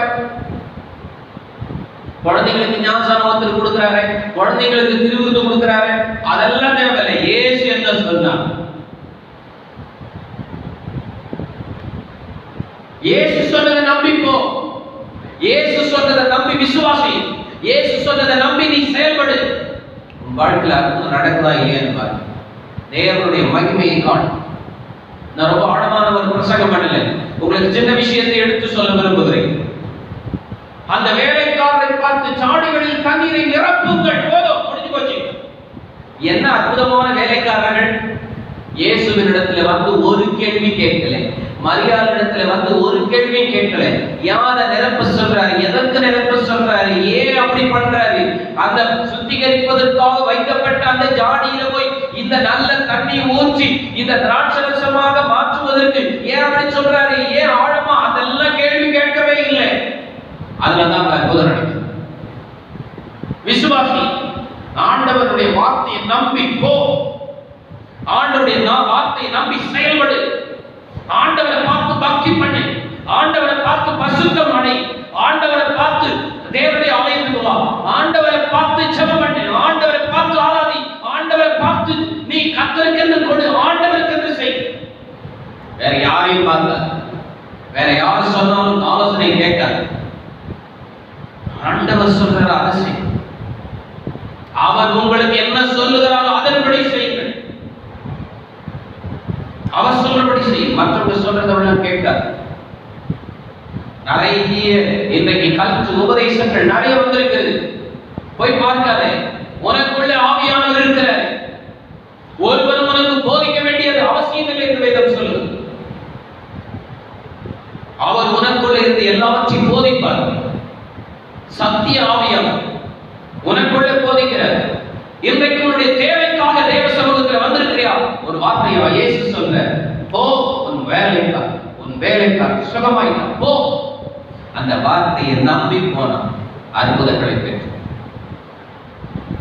குழந்தைகளுக்கு ஞானஸ்நானம் கொடுக்கிறாரு, குழந்தைகளுக்கு திருவிருந்து கொடுக்கிறாரு, அதெல்லாம் தேவையில்லை. இயேசு என்ன சொன்னார்? இயேசு சொன்னதை நம்பி போ. இயேசு சொன்னதை நம்பி விசுவாசி. இயேசு சொன்னதை நம்பி நீ செயல்படு. உன் வாழ்க்கையில் அற்புதம் நடக்குதா இல்லையான்னு பாரு. தேவனுடைய மகிமையை காண். நான் ரொம்ப ஆழமான ஒரு பிரசங்கம் பண்ணல, உங்களுக்கு சின்ன விஷயத்தை எடுத்து சொல்ல விரும்புகிறேன். அந்த வேலைக்காரரை பார்த்து சாடிகளில் தண்ணீரை நிரப்புங்கள், போதும், முடிஞ்சு போச்சு. என்ன அற்புதமான வேலைக்காரர்கள்! இயேசுவினிடத்துல வந்து ஒரு கேள்வி கேட்கல, மரியாளிடத்துல வந்து ஒரு கேள்வி கேட்கல. யாரை நிரப்ப சொல்றாரு, எதற்கு நிரப்ப சொல்றாரு, ஏன் அப்படி பண்றாரு? அந்த சுத்திகரிப்பதற்காக வைக்கப்பட்ட அந்த ஜாடியில போய் இந்த நல்ல தண்ணி ஊற்றி இந்த திராட்சரசமாக மாற்றுவதற்கு ஏன் அப்படி சொல்றாரு, ஏன் ஆழமா, அதெல்லாம் கேள்வி கேட்கவே இல்லை. அதுலதான் அற்புதம் நடக்குது. விசுவாசி, ஆண்டவருடைய வார்த்தையை நம்பி போ. ஆண்டவருடைய வார்த்தையை நம்பி செயல்படு. ஆண்டவரை பார்த்து பக்தி பண்ணு. ஆண்டவரை பார்த்து பரிசுத்தம் அடை. ஆண்டவரை பார்த்து தேவனுடைய ஆலயத்துக்கு வா. ஆண்டவரை பார்த்து ஜெபம் பண்ணு. ஆண்டவரை பார்த்து ஆராதி. ஆண்டவரை பார்த்து நீ கர்த்தருக்கென்று கொடு, ஆண்டவருக்கென்று செய். வேற யாரையும் பார்க்க, வேற யார் சொன்னாலும் ஆலோசனை கேட்காது. ஆண்டவர் சொல்ற அவசியம். அவர் உங்களுக்கு என்ன சொல்லுகிறாரோ அதன்படி செய்யுங்கள். அவர் சொல்றபடி செய்யும். மற்றவங்க சொல்றதை கேட்காது. நிறைய இன்றைக்கு கருத்து உபதேசங்கள் நிறைய வந்திருக்கிறது. போய் பார்க்காதே. உனக்குள்ள ஆவியானவர் இருக்கிறார். ஒருவரும் உனக்கு போதிக்க வேண்டியது அவசியம் இல்லை என்று வேதம் சொல்லுது. அவர் உனக்குள்ள இருந்து எல்லாவற்றையும் போதிப்பார். சத்திய ஆவியானவர் உனக்குள்ள போதிக்கிறார். இன்றைக்கு உன்னுடைய தேவைக்காக தேவ சமூகத்தில் வந்திருக்கிறியா? ஒரு வார்த்தையா இயேசு சொல்ற, போ, உன் வேலைக்கார் சுகமாயிட்டான், போ. அந்த வார்த்தையை நம்பி போனா அற்புதங்களை பெற்று.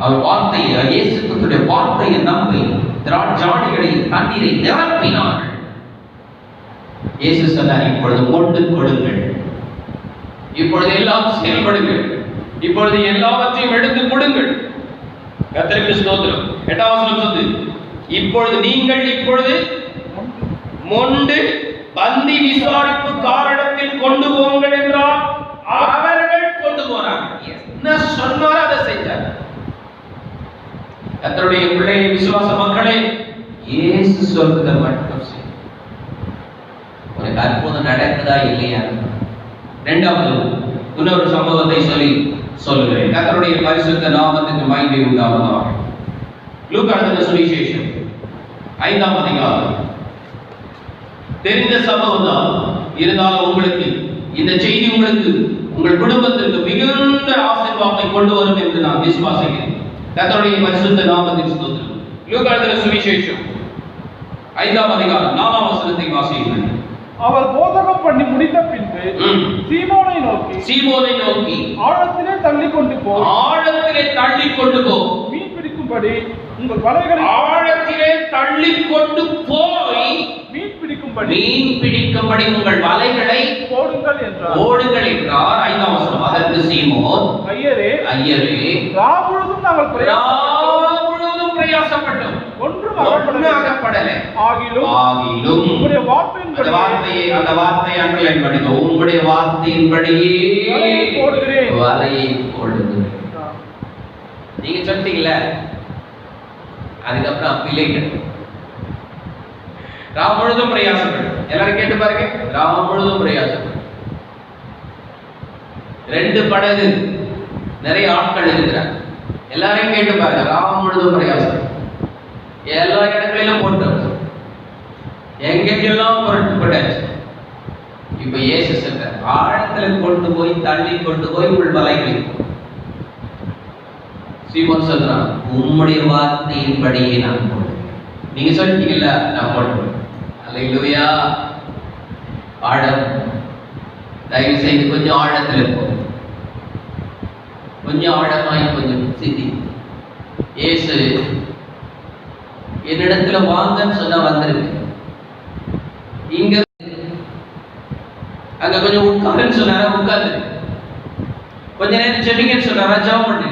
அவர் வார்த்தையை, இயேசு கிறிஸ்துவின் வார்த்தையை நம்பி திராட்சைகளில் தண்ணீரை நிரப்பினார்கள். இயேசு சொன்னார், இப்பொழுது கொண்டு கொடுங்கள், இப்பொழுது எல்லாம் செயல்படுங்கள், இப்பொழுது எல்லாவற்றையும் எடுத்து கொடுங்கள். கர்த்தருக்கு ஸ்தோத்திரம். 8வது வசனம் சொல்லுது, இப்பொழுது நீங்கள் இப்பொழுது மொண்டு பந்தி விசாரிப்பு காரணத்தில் கொண்டு போங்கள் என்றால் அவர்கள் கொண்டு போனாங்க. என்ன சொன்னாரோ அதை செஞ்சாங்க. கர்த்தருடைய பிள்ளை விசுவாச மக்களே, இயேசு சொல்றதை மட்டும் செய். உனக்கு அற்புதம் நடக்குதா இல்லையா? இரண்டாவது இன்னொரு சம்பவத்தை சொல்லுகிறேன். கர்த்தருடைய பரிசுத்த நாமத்துக்கு மகிமை உண்டாவதாக. லூக்கா எழுதின சுவிசேஷம் 5ஆம் அதிகாரம். தெரிந்த சம்பவம் தான், இருந்தாலும் உங்களுக்கு இந்த செய்தி உங்களுக்கு உங்கள் குடும்பத்திற்கு மிகுந்த ஆசீர்வாதத்தை கொண்டு வரும் என்று நான் விசுவாசிக்கிறேன். கர்த்தருடைய பரிசுத்த நாமத்துக்கு ஸ்தோத்திரம். லூக்கா எழுதின சுவிசேஷம் 5ஆம் அதிகாரம் 4ஆம் வசனத்தை வாசிக்கிறேன். அவர் போதகம் பண்ணி முடித்த பின்பு சீமோனை நோக்கி ஆழத்திலே தள்ளி கொண்டு போ, மீன் பிடிக்கும்படி உங்கள் வலைகளை ஆழத்திலே தள்ளி கொண்டு போய் மீன் பிடிக்கும்படி உங்கள் வலைகளை போடுங்கள் என்றார். 5ஆம் வசனம். அதற்கு சீமோன், ஐயரே ராமுழுதும் நாங்கள் பிரயாசப்பட்டோம், ஒன்றும் அகப்படல. ஆகிலும் உம்முடைய வார்த்தையின்படி, அந்த வார்த்தையை அண்டர்லைன் பண்ணுங்க, உம்முடைய வார்த்தையின்படியே வலையை போடுகிறேன். நீங்க சொல்லிட்டீங்கல்ல, அதுக்கப்புறம் பிள்ளைகள் ராம் முழுதும் பிரயாசப்படும். எல்லாரும் கேட்டு பாருங்க, ராம் முழுதும் பிரயாசப்படும். 2 படகு, நிறைய ஆட்கள் இருக்கிறாங்க. எல்லாரையும் கேட்டு பாருங்க, ராம் முழுதும் பிரயாசம். எல்லா இடங்களிலும் போட்டு எங்கெங்கெல்லாம் போட்டாச்சு. இப்ப இயேசு சொல்ற, ஆழத்துல கொண்டு போய் தள்ளி கொண்டு போய் உங்கள் வலைகளை. சீமோன் சொல்றான், உம்முடைய வார்த்தையின்படியே நான் போடுவேன். நீங்க சொல்லிட்டீங்கல்ல, நான் போடுவேன். அல்லேலூயா. ஆழம், தயவு செய்து கொஞ்சம் ஆழத்துல போகும், கொஞ்சம் ஆழமாய் கொஞ்சம் சிந்தி. இயேசு என்னிடத்துல வாங்கன்னு சொன்னா வந்திருக்கு. இங்க அங்க கொஞ்சம் உட்காருன்னு சொன்னாரா, உட்கார்ந்து. கொஞ்ச நேரம் ஜெபிங்கன்னு சொன்னாரா, ஜெபம் பண்ணு.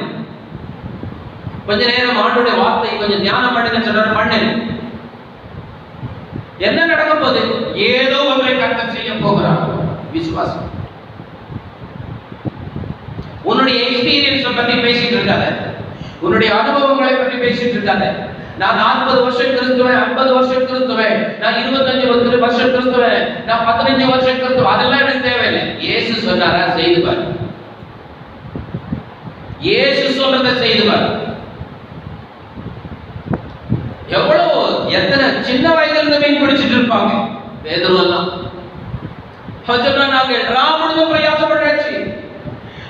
கொஞ்ச நேரம் ஆண்டவருடைய வார்த்தையை கொஞ்சம் தியானம் பண்ணுங்கன்னு சொன்னாரா, பண்ணு. என்ன நடக்க போகுது? ஏதோ ஒன்றை கர்த்தர் செய்ய போகிறார். விசுவாசம். உன்னுடைய எக்ஸ்பீரியன்ஸ் பத்தி பேசிட்டு இருக்காத, உன்னுடைய அனுபவங்களை பற்றி பேசிட்டு இருக்காத. நான் 40 வருஷம் கிறிஸ்துவன், 50 வருஷம் கிறிஸ்துவன், நான் 25 வருஷம் கிறிஸ்துவன், நான் 15 வருஷம் கிறிஸ்துவன், அதெல்லாம் எனக்கு தேவையில்லை. இயேசு சொன்னாரா, செய்து பாரு. இயேசு சொன்னதை செய்து பாரு. எவ்வளவு எத்தனை சின்ன வயதுல இருந்து மீன் பிடிச்சிட்டு இருப்பாங்க பேதுரு எல்லாம். நாங்கள் ராமுழுதும் பிரயாசப்பட்டாச்சு,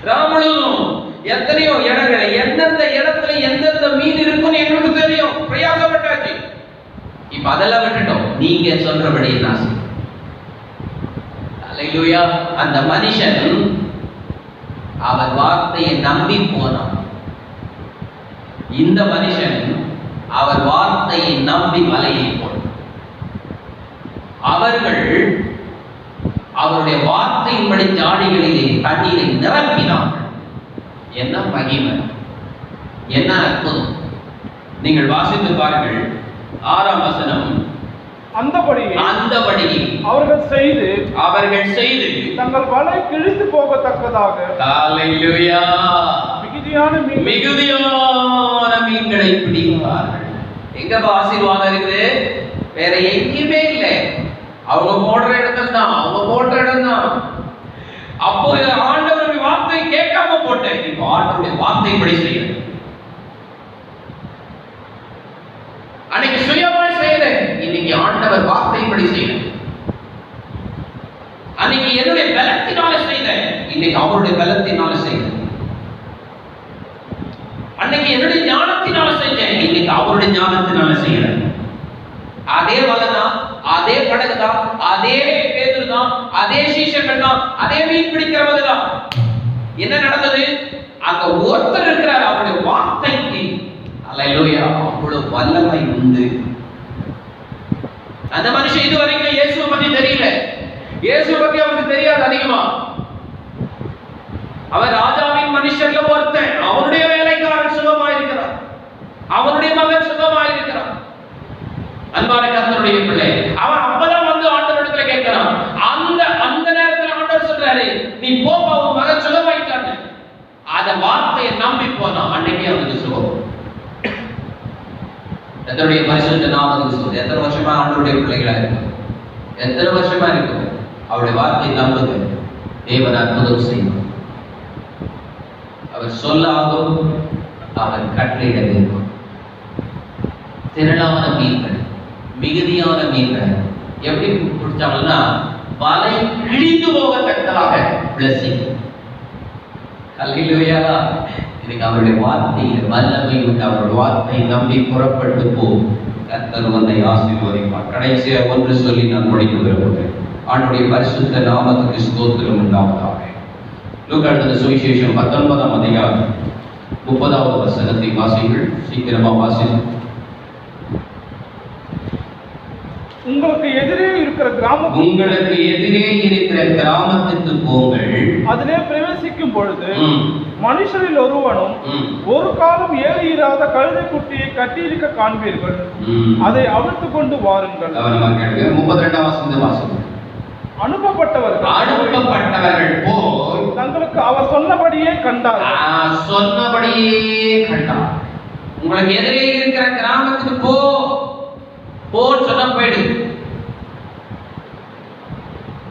ராமுழுதும் எத்தனையோ இடங்களை, எந்தெந்த இடத்துல எந்தெந்த மீன் இருக்குன்னு எங்களுக்கு தெரியும், பிரயாசப்பட்டாச்சு. இப்ப அதெல்லாம் விட்டுட்டோம், நீங்க சொல்றபடி நான் செய்வேன். அல்லேலூயா. அந்த மனுஷன் அவர் வார்த்தையை நம்பி போனான். இந்த மனுஷன் அவர் வார்த்தையை நம்பி மலையை போனான். அவர்கள் அவருடைய வார்த்தையின்படி ஜாடிகளிலே தண்ணீரை நிரப்பினார்கள். என்ன மகிமை, என்ன அற்புதம்! நீங்கள் வாசித்து பாருங்கள் 6ஆம் வசனம். அந்தபடி அவர்கள் செய்து தங்கள் வலை கிழித்து போகத்தக்கதாக ஹல்லேலூயா மிகுதியான மீன்களை பிடிப்பார்கள். எங்க ஆசீர்வாதம் இருக்குது? வேற எங்கேயுமே இல்லை. அவங்க போடுற இடத்துல தான், அவங்க போடுற இடம் தான். அப்போ ஆண்டவருடைய வார்த்தை கேட்காம போட்டேன், இப்போ ஆண்டவருடைய வார்த்தைப்படி செய்யறேன். அன்னைக்கு சுயமா செய்யறேன், இன்னைக்கு ஆண்டவர் வார்த்தைப்படி செய்யறேன். அன்னைக்கு என்னுடைய பலத்தினால செய்தேன், இன்னைக்கு அவருடைய பலத்தினால செய்தேன். அன்னைக்கு என்னுடைய ஞானத்தினால செஞ்சேன், இன்னைக்கு அவருடைய ஞானத்தினால செய்யறேன். அதே வலைதான், அதே படகு தான், அதே பேதுரு தான், அதே சீஷர்கள் தான், அதே மீன் பிடிக்கிறவங்க தான். என்ன நடந்தது? அங்க ஒருத்தர் இருக்கிறார், அவருடைய வார்த்தைக்கு அல்லேலூயா அவ்வளவு வல்லமை உண்டு. அந்த மனுஷன் இதுவரைக்கும் இயேசுவை பத்தி தெரியல, இயேசுவை பத்தி அவருக்கு தெரியாது அதிகமா. அவர் ராஜாவின் மனுஷர்ல ஒருத்தன், அவனுடைய வேலைக்காரன் சுகமாயிருக்கிறார், அவனுடைய மகன் சுகமாயிருக்கிறார். அன்பான கர்த்தருடைய பிள்ளை, அவன் அப்பதான் வந்து ஆண்டவரிடத்துல கேட்கிறான். அந்த நேரத்துல ஆண்டவர் சொல்றாரு, நீ போப்பா, உன் மகன் சுகமாயிட்டாங்க. அத வார்த்தையை நம்பி போனான், அன்னைக்கே அவனுக்கு சுகம். கர்த்தருடைய பரிசுத்த நாமத்துக்கு ஸ்தோத்திரம். எத்தனை வருஷமா ஆண்டவருடைய பிள்ளைகளா இருக்கும், எத்தனை வருஷமா இருக்கும், அவருடைய வார்த்தையை நம்புங்க, தேவன் அற்புதம் செய்வார். அவர் சொல்லாகும், அவர் கட்டளையிட வேண்டும். திரளான மீன்கள், மிகுதியான மீன்கள் எப்படி பிடிச்சாங்கன்னா வலை கிழிந்து போகத்தக்கதாக blessing. அல்லேலூயா. இன்னைக்கு அவருடைய வார்த்தையில் வல்லமை உண்டு. அவருடைய வார்த்தை நம்பி புறப்பட்டு போ, கர்த்தர் உன்னை ஆசீர்வதிப்பார். கடைசியா ஒன்று சொல்லி நான் முடிக்க விரும்புகிறேன். ஆண்டவருடைய பரிசுத்த நாமத்துக்கு ஸ்தோத்திரம் உண்டாவதாக. லூக்கா எழுதின சுவிசேஷம் 19ஆம் அதிகாரம் 30வது வசனத்தை வாசிங்கள். சீக்கிரமா வாசிங்க. உங்களுக்கு எதிரே இருக்கிற கிராமத்துக்கு போங்கள். அதிலே பிரவேசிக்கும் பொழுது மனுஷரில் ஒருவனும் ஒரு காலம் ஏறியிராத கழுதை குட்டியை கட்டியிருக்க காண்பீர்கள். அதை அவிழ்த்து கொண்டு வாருங்கள். 32ஆம் வசனத்தை வாசிங்க. அனுப்பப்பட்டவர்கள் போய் தங்களுக்கு அவர் சொன்னபடியே கண்டார். உங்களுக்கு எதிரே இருக்கிற கிராமத்துக்கு போன்னு சொன்னா போயிடு.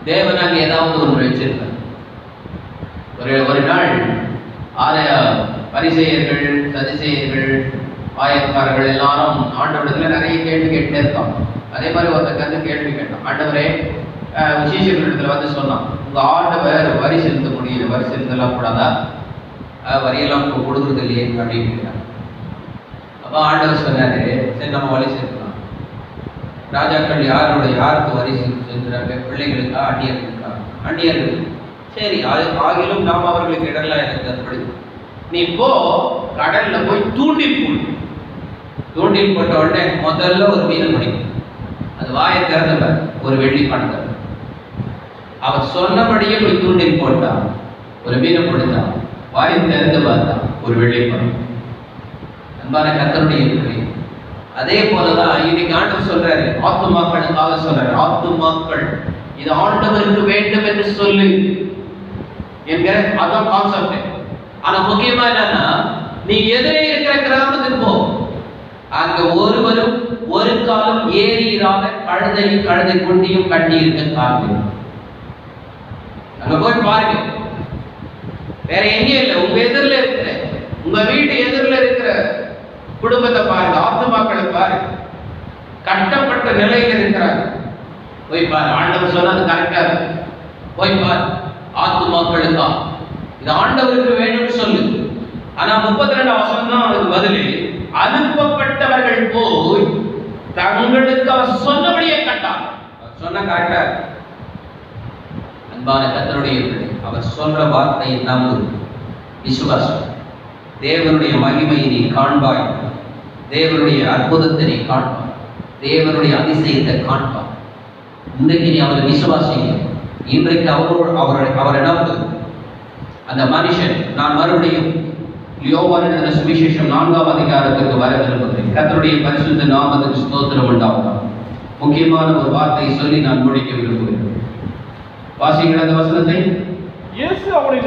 தேவனாக ஏதாவது ஒன்று வச்சிருக்க. ஒரு நாள் ஆலய பரிசேயர்கள், சதுசேயர்கள், ஆயக்காரர்கள் எல்லாரும் ஆண்டவரிடத்துல நிறைய கேள்வி கேட்டே இருக்காங்க. அதே மாதிரி ஒருத்தர் கேள்வி கேட்டான். ஆண்டவரே, விசேஷங்களிடத்துல வந்து சொன்னான், உங்க ஆண்டவர் வரி செலுத்த முடியல, வரி செலுத்தலாம் கூடாதா, வரியெல்லாம் கொடுக்குறது இல்லையே அப்படின்னு கேட்டாங்க. அப்போ ஆண்டவர் சொன்னாரு, சரி நம்ம வரி செலுத்தலாம். ராஜாக்கள் யாருக்கு வரி செலுத்துறாங்க? பிள்ளைகளுக்கா, அந்நியர்களுக்கா? அந்நியர்கள். சரி, ஆகிலும் நாம் அவர்களுக்கு இடம்லாம் எனக்கு தரப்படுது. நீ போ, கடல்ல போய் தூண்டில் போட்ட உடனே முதல்ல ஒரு மீனை பிடிக்கும். அது வாயை திறந்த ஒரு வெள்ளி பணத்தை. அவர் சொன்னபடியே போய் தூண்டில் போட்டான், ஒரு மீனை பிடித்தான். வாயை திறந்து பார்த்தான், ஒரு வெள்ளி பணம். அன்பான கர்த்தருடைய பிள்ளை, அதே போலதான் இன்னைக்கு ஆண்டவர் சொல்றாரு, ஆத்துமாக்களுக்காக சொல்றாரு. ஆத்துமாக்கள் இது ஆண்டவருக்கு வேண்டும் என்று சொல்லு என்கிற அதான் கான்செப்ட். ஆனா முக்கியமா என்னன்னா, நீ எதிரே இருக்கிற கிராமத்துக்கு போ, அங்க ஒருவரும் ஒரு காலம் ஏறியிராத கழுதையும் கழுதை குட்டியும் கட்டி இருக்க காரணம். அங்க போய் பாருங்க, வேற எங்கேயும் இல்லை, உங்க எதிரில் இருக்கிற, உங்க வீட்டு எதிரில் இருக்கிற குடும்பத்தை பாருங்க, ஆத்துமாக்களை பாருங்க, கட்டப்பட்ட நிலையில் இருக்கிறாங்க. போய் பாரு, ஆண்டவர் சொன்னது கரெக்டா இருக்கு, போய் பாரு, ஆத்துமாக்களுக்கா இது ஆண்டவருக்கு வேணும்னு சொல்லு. ஆனா 32 வசனம் தான் அதுக்கு பதில். அனுப்பப்பட்டவர்கள் போய் தங்களுக்கு அவர் சொன்னபடியே கட்டார். சொன்ன கரெக்டா இருக்கு. அன்பான கர்த்தருடைய பிள்ளை, அவர் சொல்ற வார்த்தையை நம்பு, விசுவாசம். தேவனுடைய மகிமையை நீ காண்பாய், தேவனுடைய அற்புதத்தை நீ காண்பாய், தேவனுடைய அதிசயத்தை காண்பாய். இன்றைக்கு நீ அவரை விசுவாசிங்க. இன்றைக்கு அவரை நம்பு. அந்த மனுஷன், நான் மறுபடியும் யோவான் எழுதின சுவிசேஷம் 4ஆம் அதிகாரத்துக்கு வர விரும்புகிறேன். கர்த்தருடைய பரிசுத்த நாமத்துக்கு ஸ்தோத்திரம் உண்டாவதாக. முக்கியமான ஒரு வார்த்தையை சொல்லி நான் முடிக்க விரும்புகிறேன். வாசிக்கிற அந்த வசனத்தை. இயேசு அவனை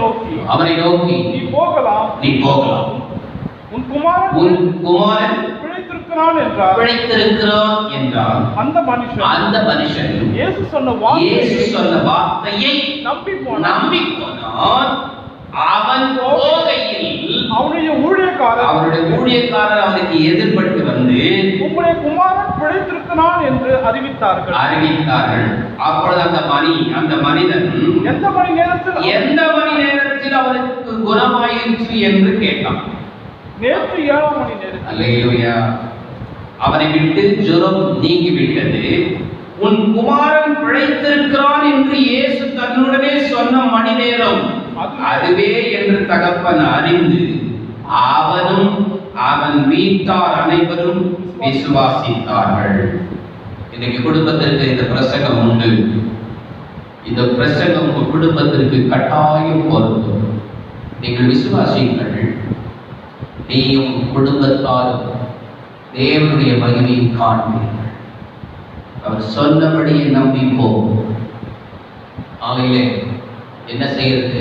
நோக்கி, நீ போகலாம், உன் குமாரன் பிழைத்திருக்கிறான் என்றார். அந்த மனுஷன் இயேசு சொன்ன வார்த்தையை நம்பி போனான். அவன் போகையில் அவனுடைய ஊழியக்காரர் அவனுக்கு எதிர்பட்டு வந்து, உம்முடைய குமாரன் பிழைத்திருக்கிறான் என்று அறிவித்தார்கள். அப்பொழுது அந்த மனிதன் எந்த மணி நேரத்தில் அவனுக்கு குணமாயிற்று என்று கேட்டான். நேற்று 7ஆம் மணி நேரத்தில். அல்லேலூயா. அவனை விட்டு ஜுரம் நீங்கிவிட்டது. உன் குமாரன் பிழைத்திருக்கிறான் என்று இயேசு தன்னுடனே சொன்ன மணி நேரம் அதுவே என்று தகப்பன் அறிந்து அவனும் அவன் வீட்டார் அனைவரும் விசுவாசித்தார்கள். இன்னைக்கு குடும்பத்திற்கு இந்த பிரசங்கம் உண்டு. இந்த பிரசங்கம் உங்கள் குடும்பத்திற்கு கட்டாயம் பொருந்தும். நீங்கள் விசுவாசியுங்கள். நீயும் குடும்பத்தாரும் தேவனுடைய மகிமையை காண்பீர்கள். அவர் சொன்னபடியே நம்பி போகும். ஆகையிலே என்ன செய்யறது?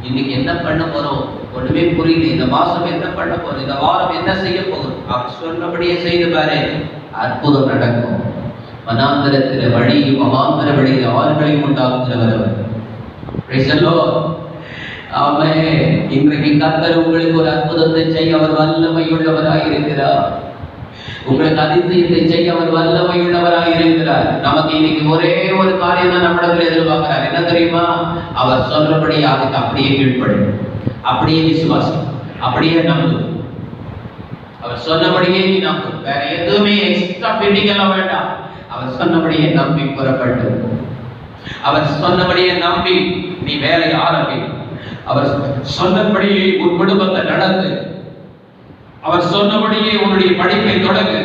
இன்னைக்கு என்ன பண்ண போறோம் ஒண்ணுமே புரியல. இந்த மாசம் என்ன பண்ண போறோம், இந்த வாரம் என்ன செய்ய போகிறோம்? அவர் சொன்னபடியே செய்து பாரு, அற்புதம் நடக்கும். வனாந்தரத்தில் வழியும் அவாந்தர வழியில் ஆறுகளையும் உண்டாக்குகிறவர் அவர். ஆமே. இன்றைக்கு கர்த்தர் உங்களுக்கு ஒரு அற்புதத்தை செய்ய அவர் வல்லமையுள்ளவராக இருக்கிறார். உங்களுக்கு அதிசயத்தை செய்ய அவர் வல்லமையுள்ளவராக இருக்கிறார். நமக்கு இன்னைக்கு ஒரே ஒரு காரியம் தான் நம்மிடத்தில் எதிர்பார்க்கிறார். என்ன தெரியுமா? அவர் சொல்றபடி அதுக்கு அப்படியே கீழ்ப்படும், அப்படியே விசுவாசம், அப்படியே நம்பு. அவர் சொன்னபடியே நீ நம்பு. வேற எதுவுமே எக்ஸ்ட்ரா பெண்டிங் எல்லாம் வேண்டாம். அவர் சொன்னபடியே நம்பி புறப்பட்டு, அவர் சொன்னபடியே நம்பி நீ வேலையை ஆரம்பி. அவர் சொன்னபடியே உன் குடும்பத்தை நடந்து, அவர் சொன்னபடியே உன்னுடைய படிப்பை தொடங்கு,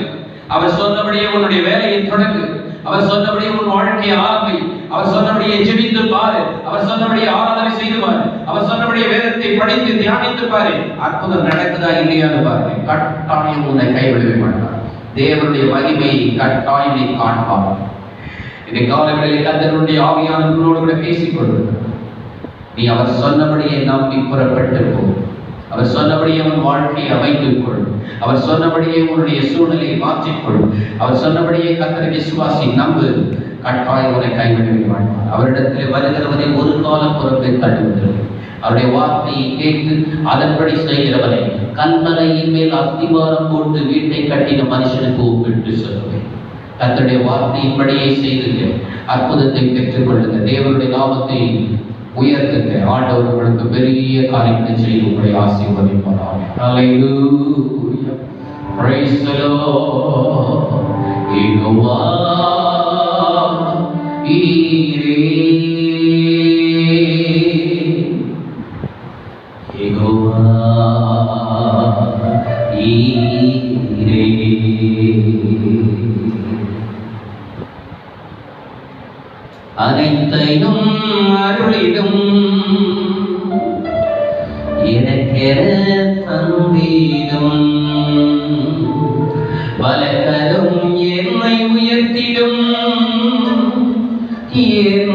அவர் சொன்னபடியே உன்னுடைய வேலையை தொடங்கு, அவர் சொன்னபடியே உன் வாழ்க்கையை ஆரம்பி, அவர் சொன்னபடியே ஜெபித்து பாரு, அவர் சொன்னபடியே ஆராதனை செய்து பாரு, அவர் சொன்னபடியே வேதத்தை படித்து தியானித்து பாரு. அற்புதம் நடக்குதா இல்லையான்னு பாருங்க. கட்டாயம் உன்னை கைவிடவே மாட்டார். தேவனுடைய மகிமையை கட்டாயம் நீ காண்பார். இந்த காலங்களில் கர்த்தருடைய ஆவியானவரோடு கூட பேசிக்கொண்டு நீ அவர் சொன்னபடியே நம்பி புறப்பட்டு போ. அவர் சொன்னபடியே உன் வாழ்க்கையை அமைத்துக் கொள். அவர் சொன்னபடியே உன்னுடைய சூழ்நிலையை மாற்றிக்கொள். அவர் சொன்னபடியே கர்த்தரை விசுவாசி, நம்பு. கட்டாயம் உன்னை கைவிடவே மாட்டார். அவரிடத்தில் வருகிறவரை ஒரு காலம் புறப்பை தள்ளுவதில்லை. அவருடைய வார்த்தையை கேட்டு அதன்படி செய்கிறவரை கல்மலையின் மேல் அஸ்திவாரம் போட்டு வீட்டை கட்டின மனுஷனுக்கு ஒப்பிட்டு சொல்லுவேன். கர்த்தருடைய வார்த்தையின்படியே செய்து அற்புதத்தை பெற்றுக் கொள்ளுங்க. தேவனுடைய நாமத்தை உயர்த்துங்க. ஆண்டவர் உங்களுக்கு பெரிய காரியங்களை செய்து உங்களை ஆசீர்வதிப்பார். Hallelujah. Praise the lord. Jehovah Jireh, Jehovah ஈரே. அனைத்தையும் அருளிடும் எனக்கென தந்திடும், வலக்கரம் என்னை உயர்த்திடும், என்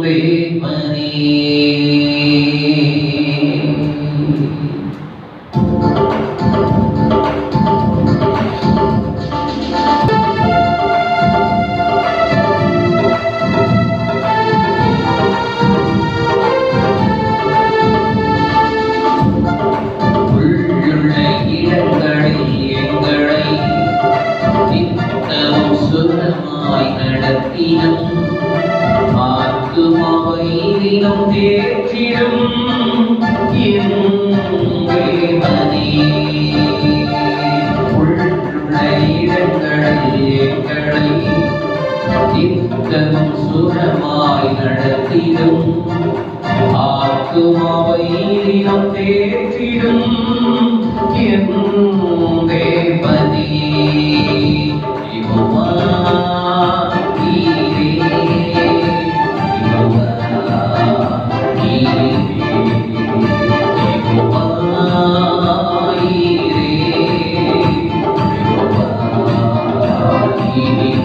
தேவனே. சுரமாய் நடத்திடும் ஆத்துமாவை தினம் தேற்றிடும் என் தேவனே. யெகோவா நீரே, யெகோவா நீரே, யெகோவா நீரே, யெகோவா நீரே.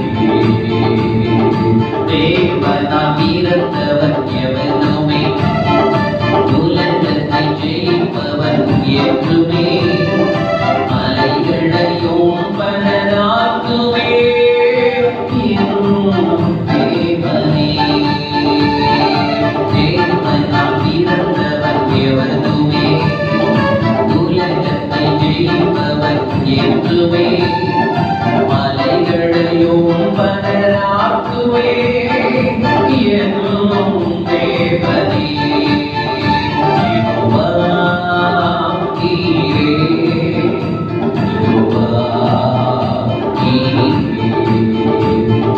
தேவனாய் பிறந்தவன் எவனுமே, உலகத்தை ஜெயிப்பவன் என்றுமே, மலைகளையும் பலனாக்குவே என் தேவனே. தேவனாய் பிறந்தவன் எவனுமே, உலகத்தை ஜெயிப்பவன் என்றுமே, மலைகளையும் பலனாக்குவே என் தேவனே. யெகோவா நீரே, யெகோவா நீரே,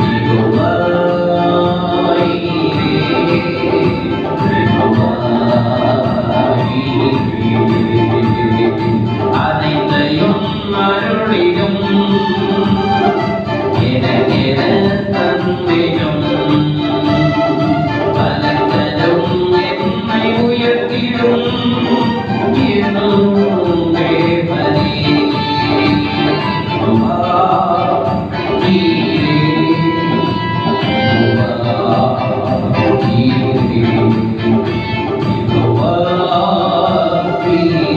யெகோவா நீரே, யெகோவா நீரே. அனைத்தையும் அருளிடும் எனக்கென தந்தையும் பலத்தரும் என்னை உயர்த்திடும் என் தேவனே. யெகோவா நீரே, யெகோவா நீரே, யெகோவா நீரே,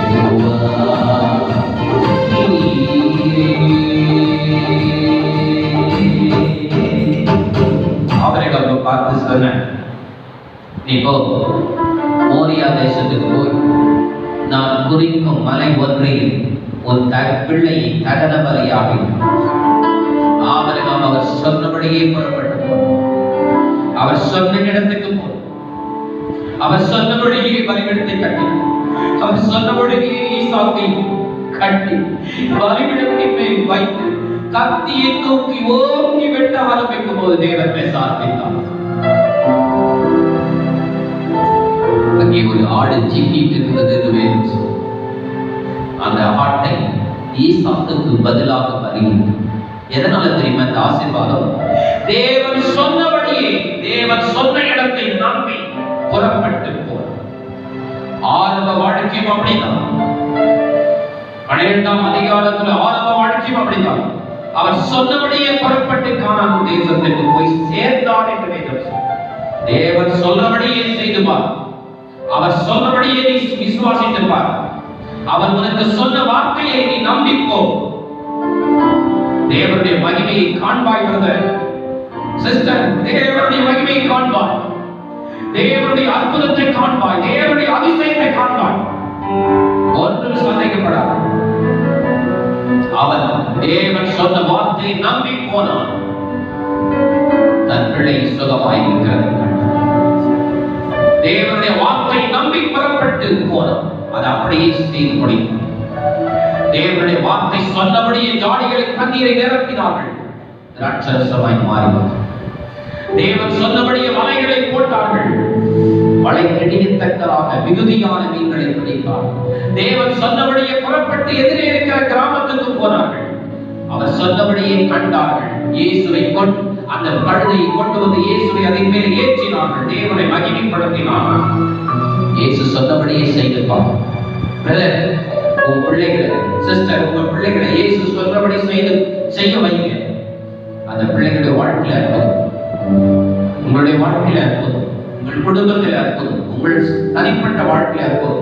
யெகோவா அவரிடம் பார்த்து சொன்ன, நீ போ, மோரியா தேசத்துக்கு போய் நான் குறிக்கும் மலை ஒன்றில் உன் பிள்ளையை தகன பலியாக. ஆபிரகாம் அவர் சொன்னபடியே புறப்பட்டு போனார். அவர் சொன்ன இடத்துக்கு போ, அவர் சொன்னபடியே பலிபீடத்தை கட்டி, அவர் சொன்னபடியே ஈசாக்கை கட்டி பலிபீடத்தின் மேல் வைத்து கத்தியை தூக்கி ஓங்கி வெட்ட ஆரம்பிக்கும் போது தேவன் பேச ஆரம்பித்தார். அங்கே ஒரு ஆடு சிக்கிட்டு இருந்தது என்று வேறு. அந்த ஆட்டை ஈசாக்குக்கு பதிலாக பலியிட்டார். எதனால தெரியுமா இந்த ஆசீர்வாதம்? தேவன் சொன்னபடியே, தேவன் சொன்ன இடத்தை நம்பி புறப்பட்டு போனார். ஆரம்ப வாழ்க்கையும் அப்படிதான். 12ஆம் அதிகாரத்துல ஆரம்ப வாழ்க்கையும் அப்படிதான். அவர் சொன்னபடியே புறப்பட்டு கானான் தேசத்துக்கு போய் சேர்ந்தார் என்று வேதம் சொல்லுகிறது. தேவன் சொன்னபடியே செய்து பார். அவர் சொன்னபடியே நீ விசுவாசித்து பார். அவர் உனக்கு சொன்ன வார்த்தையை நீ நம்பிப்போ. தேவனுடைய மகிமையை காண்பாய் பிரதர், சிஸ்டர். தேவனுடைய மகிமையை காண்பாய், தேவனுடைய அற்புதத்தை காண்பாய், தேவனுடைய அதிசயத்தை காண்பாய். ஒன்றும் சந்தேகப்படாது. அவன் தேவன் சொன்ன வார்த்தையை நம்பி போனான். தன் பிள்ளை சுகமாய் இருக்கிறது. தேவனுடைய வார்த்தை நம்பி புறப்பட்டு போனான். அது அப்படியே செய்து முடித்தார். தேவனுடைய வார்த்தை சொன்னபடியே ஜாடிகளில் தண்ணீரை நிரப்பினார்கள். ராட்சசமாய் மாறினார். தேவன் சொன்னபடியே வலைகளை போட்டார்கள். வலை கடியத்தக்கதாக மிகுதியான மீன்களை பிடித்தார். தேவன் சொன்னபடியே புறப்பட்டு எதிரே இருக்கிற கிராமத்துக்கு போனார்கள். அவர் சொன்னபடியே கண்டார்கள். இயேசுவை கொண்டு அந்த கழுதையை கொண்டு வந்து இயேசுவை அதன் மேலே ஏற்றினார்கள். தேவனை மகிமைப்படுத்தினார்கள். இயேசு சொன்னபடியே செய்திருப்பார். பிரதர், உங்க பிள்ளைகளை, சிஸ்டர், உங்க பிள்ளைகளை இயேசு சொன்னபடி செய்ய வைங்க. அந்த பிள்ளைகளுடைய வாழ்க்கையில அற்புதம், உங்களுடைய வாழ்க்கையில அற்புதம், உங்கள் குடும்பத்தில் அற்புதம், உங்கள் தனிப்பட்ட வாழ்க்கையில அற்புதம்,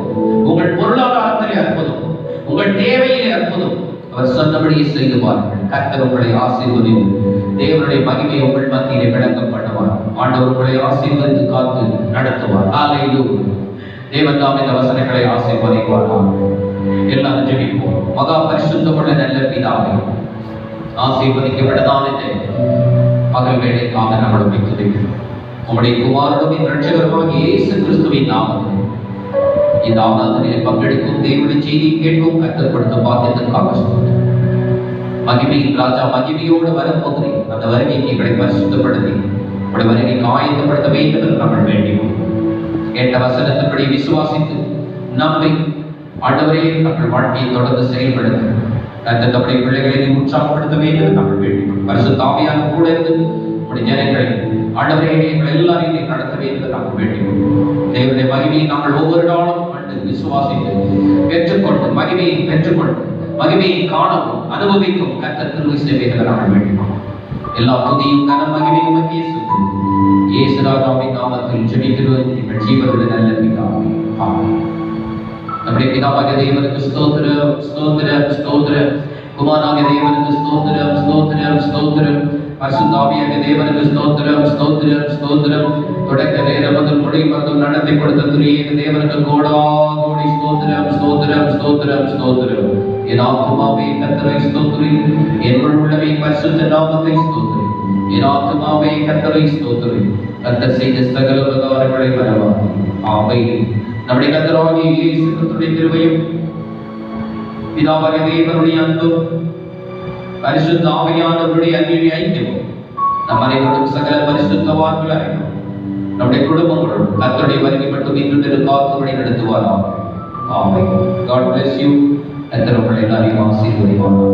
உங்கள் பொருளாதாரத்திலே அற்புதம், உங்கள் தேவையிலே அற்புதம். அவர் சொன்னபடியே செய்து பாருங்கள். கர்த்தர் உங்களை ஆசீர்வதித்து தேவனுடைய மகிமை உங்கள் மத்தியிலே விளக்கம் பண்ணுவார். ஆண்டவர் உங்களை ஆசீர்வதித்து காத்து நடத்துவார். ஹல்லேலூயா. தேவன் தாம் இந்த வசனங்களை ஆசீர்வதிப்பார். எல்லாரும் ஜெபிப்போம். மகா பரிசுத்தமுள்ள நல்ல பிதாவே, ஆசீர்வதிக்கப்பட்டதான இந்த பகல் வேளைக்காக நாங்கள் உம்மை துதிக்கிறோம். உம்முடைய குமாரனும் இரட்சகருமாகிய இயேசு கிறிஸ்துவின் நாமத்தில் இந்த ஆராதனையில் பங்கெடுக்கும் தேவனுடைய செய்தி கேட்கும் கர்த்தர் கொடுத்த பாக்கியத்திற்காக ஸ்தோத்திரம். மகிமையின் ராஜா மகிமையோடு வரப்போகிறேன். அந்த வருகைக்கு எங்களை பரிசுத்தப்படுத்தி உடைய வருகைக்கு ஆயத்தப்படுத்த வேண்டும் என்று நாங்கள் வேண்டியோம். கேட்ட வசனத்தின்படி விசுவாசித்து நம்பி ஆண்டவரே தங்கள் வாழ்க்கையை தொடர்ந்து செயல்படுத்த கர்த்தர் தம்முடைய பிள்ளைகளை உற்சாகப்படுத்த வேண்டும் என்று நாங்கள் வேண்டியோம். பரிசுத்த ஆவியானவர் கூட இருந்து உடைய ஜனங்களை ஆண்டவரே எங்களை எல்லாரையும் நடத்த வேண்டும் என்று நாங்கள் வேண்டியோம். தேவனுடைய மகிமையை நாங்கள் ஒவ்வொரு நாளும் கண்டு விசுவாசித்து பெற்றுக்கொண்டு மகிமையை பெற்றுக்கொண்டு மகிமையை காணவும் அனுபவிக்கும் கர்த்தர் கிருபை செய்வதை நாங்கள் வேண்டினோம். எல்லா துதியும் கன மகிமையும் உமக்கே செலுத்துவோம். இயேசு ராஜாவின் நாமத்தில் ஜெபிக்கிறோம் எங்கள் ஜீவனுள்ள நல்ல பிதாவே. ஆமென். நம்முடைய பிதாவாகிய தேவனுக்கு ஸ்தோத்திரம், ஸ்தோத்திரம், ஸ்தோத்திரம். குமாரனாகிய தேவனுக்கு ஸ்தோத்திரம், ஸ்தோத்திரம், ஸ்தோத்திரம். பரிசுத்த ஆவியாகிய தேவனுக்கு ஸ்தோத்திரம், ஸ்தோத்திரம், ஸ்தோத்திரம். தொடக்க நேரம் முதல் முடிவு வரைக்கும் நடத்தி கொடுத்த துரியேக தேவனுக்கு கோடாகோடி ஸ்தோத்திரம், ஸ்தோத்திரம், ஸ்தோத்திரம், ஸ்தோத்திரம். என் ஆத்துமாவே கர்த்தரை ஸ்தோத்திரி, என் உள்ளமே பரிசுத்த நாமத்தை ஸ்தோத்திரி. என் ஆத்துமாவே கர்த்தரை ஸ்தோத்திரி, கர்த்தர் செய்த சகல உபகாரங்களை மறவாதே. ஆமென். நம்முடைய கர்த்தராகிய இயேசு கிறிஸ்துவின் கிருபையும் பிதாவாகிய தேவனுடைய அன்பும் பரிசுத்த ஆவியானவருடைய அன்பின் ஐக்கியமும் நம் அனைவரும் சகல பரிசுத்தவான்கள் அனைவரும் நம்முடைய குடும்பங்களோடு கர்த்தருடைய வருகை மட்டும் இன்று காத்து வழி நடத்துவாராம். ஆமென். God bless you. கர்த்தர் உங்களை எல்லாரையும் ஆசீர்வதிப்பாராம்.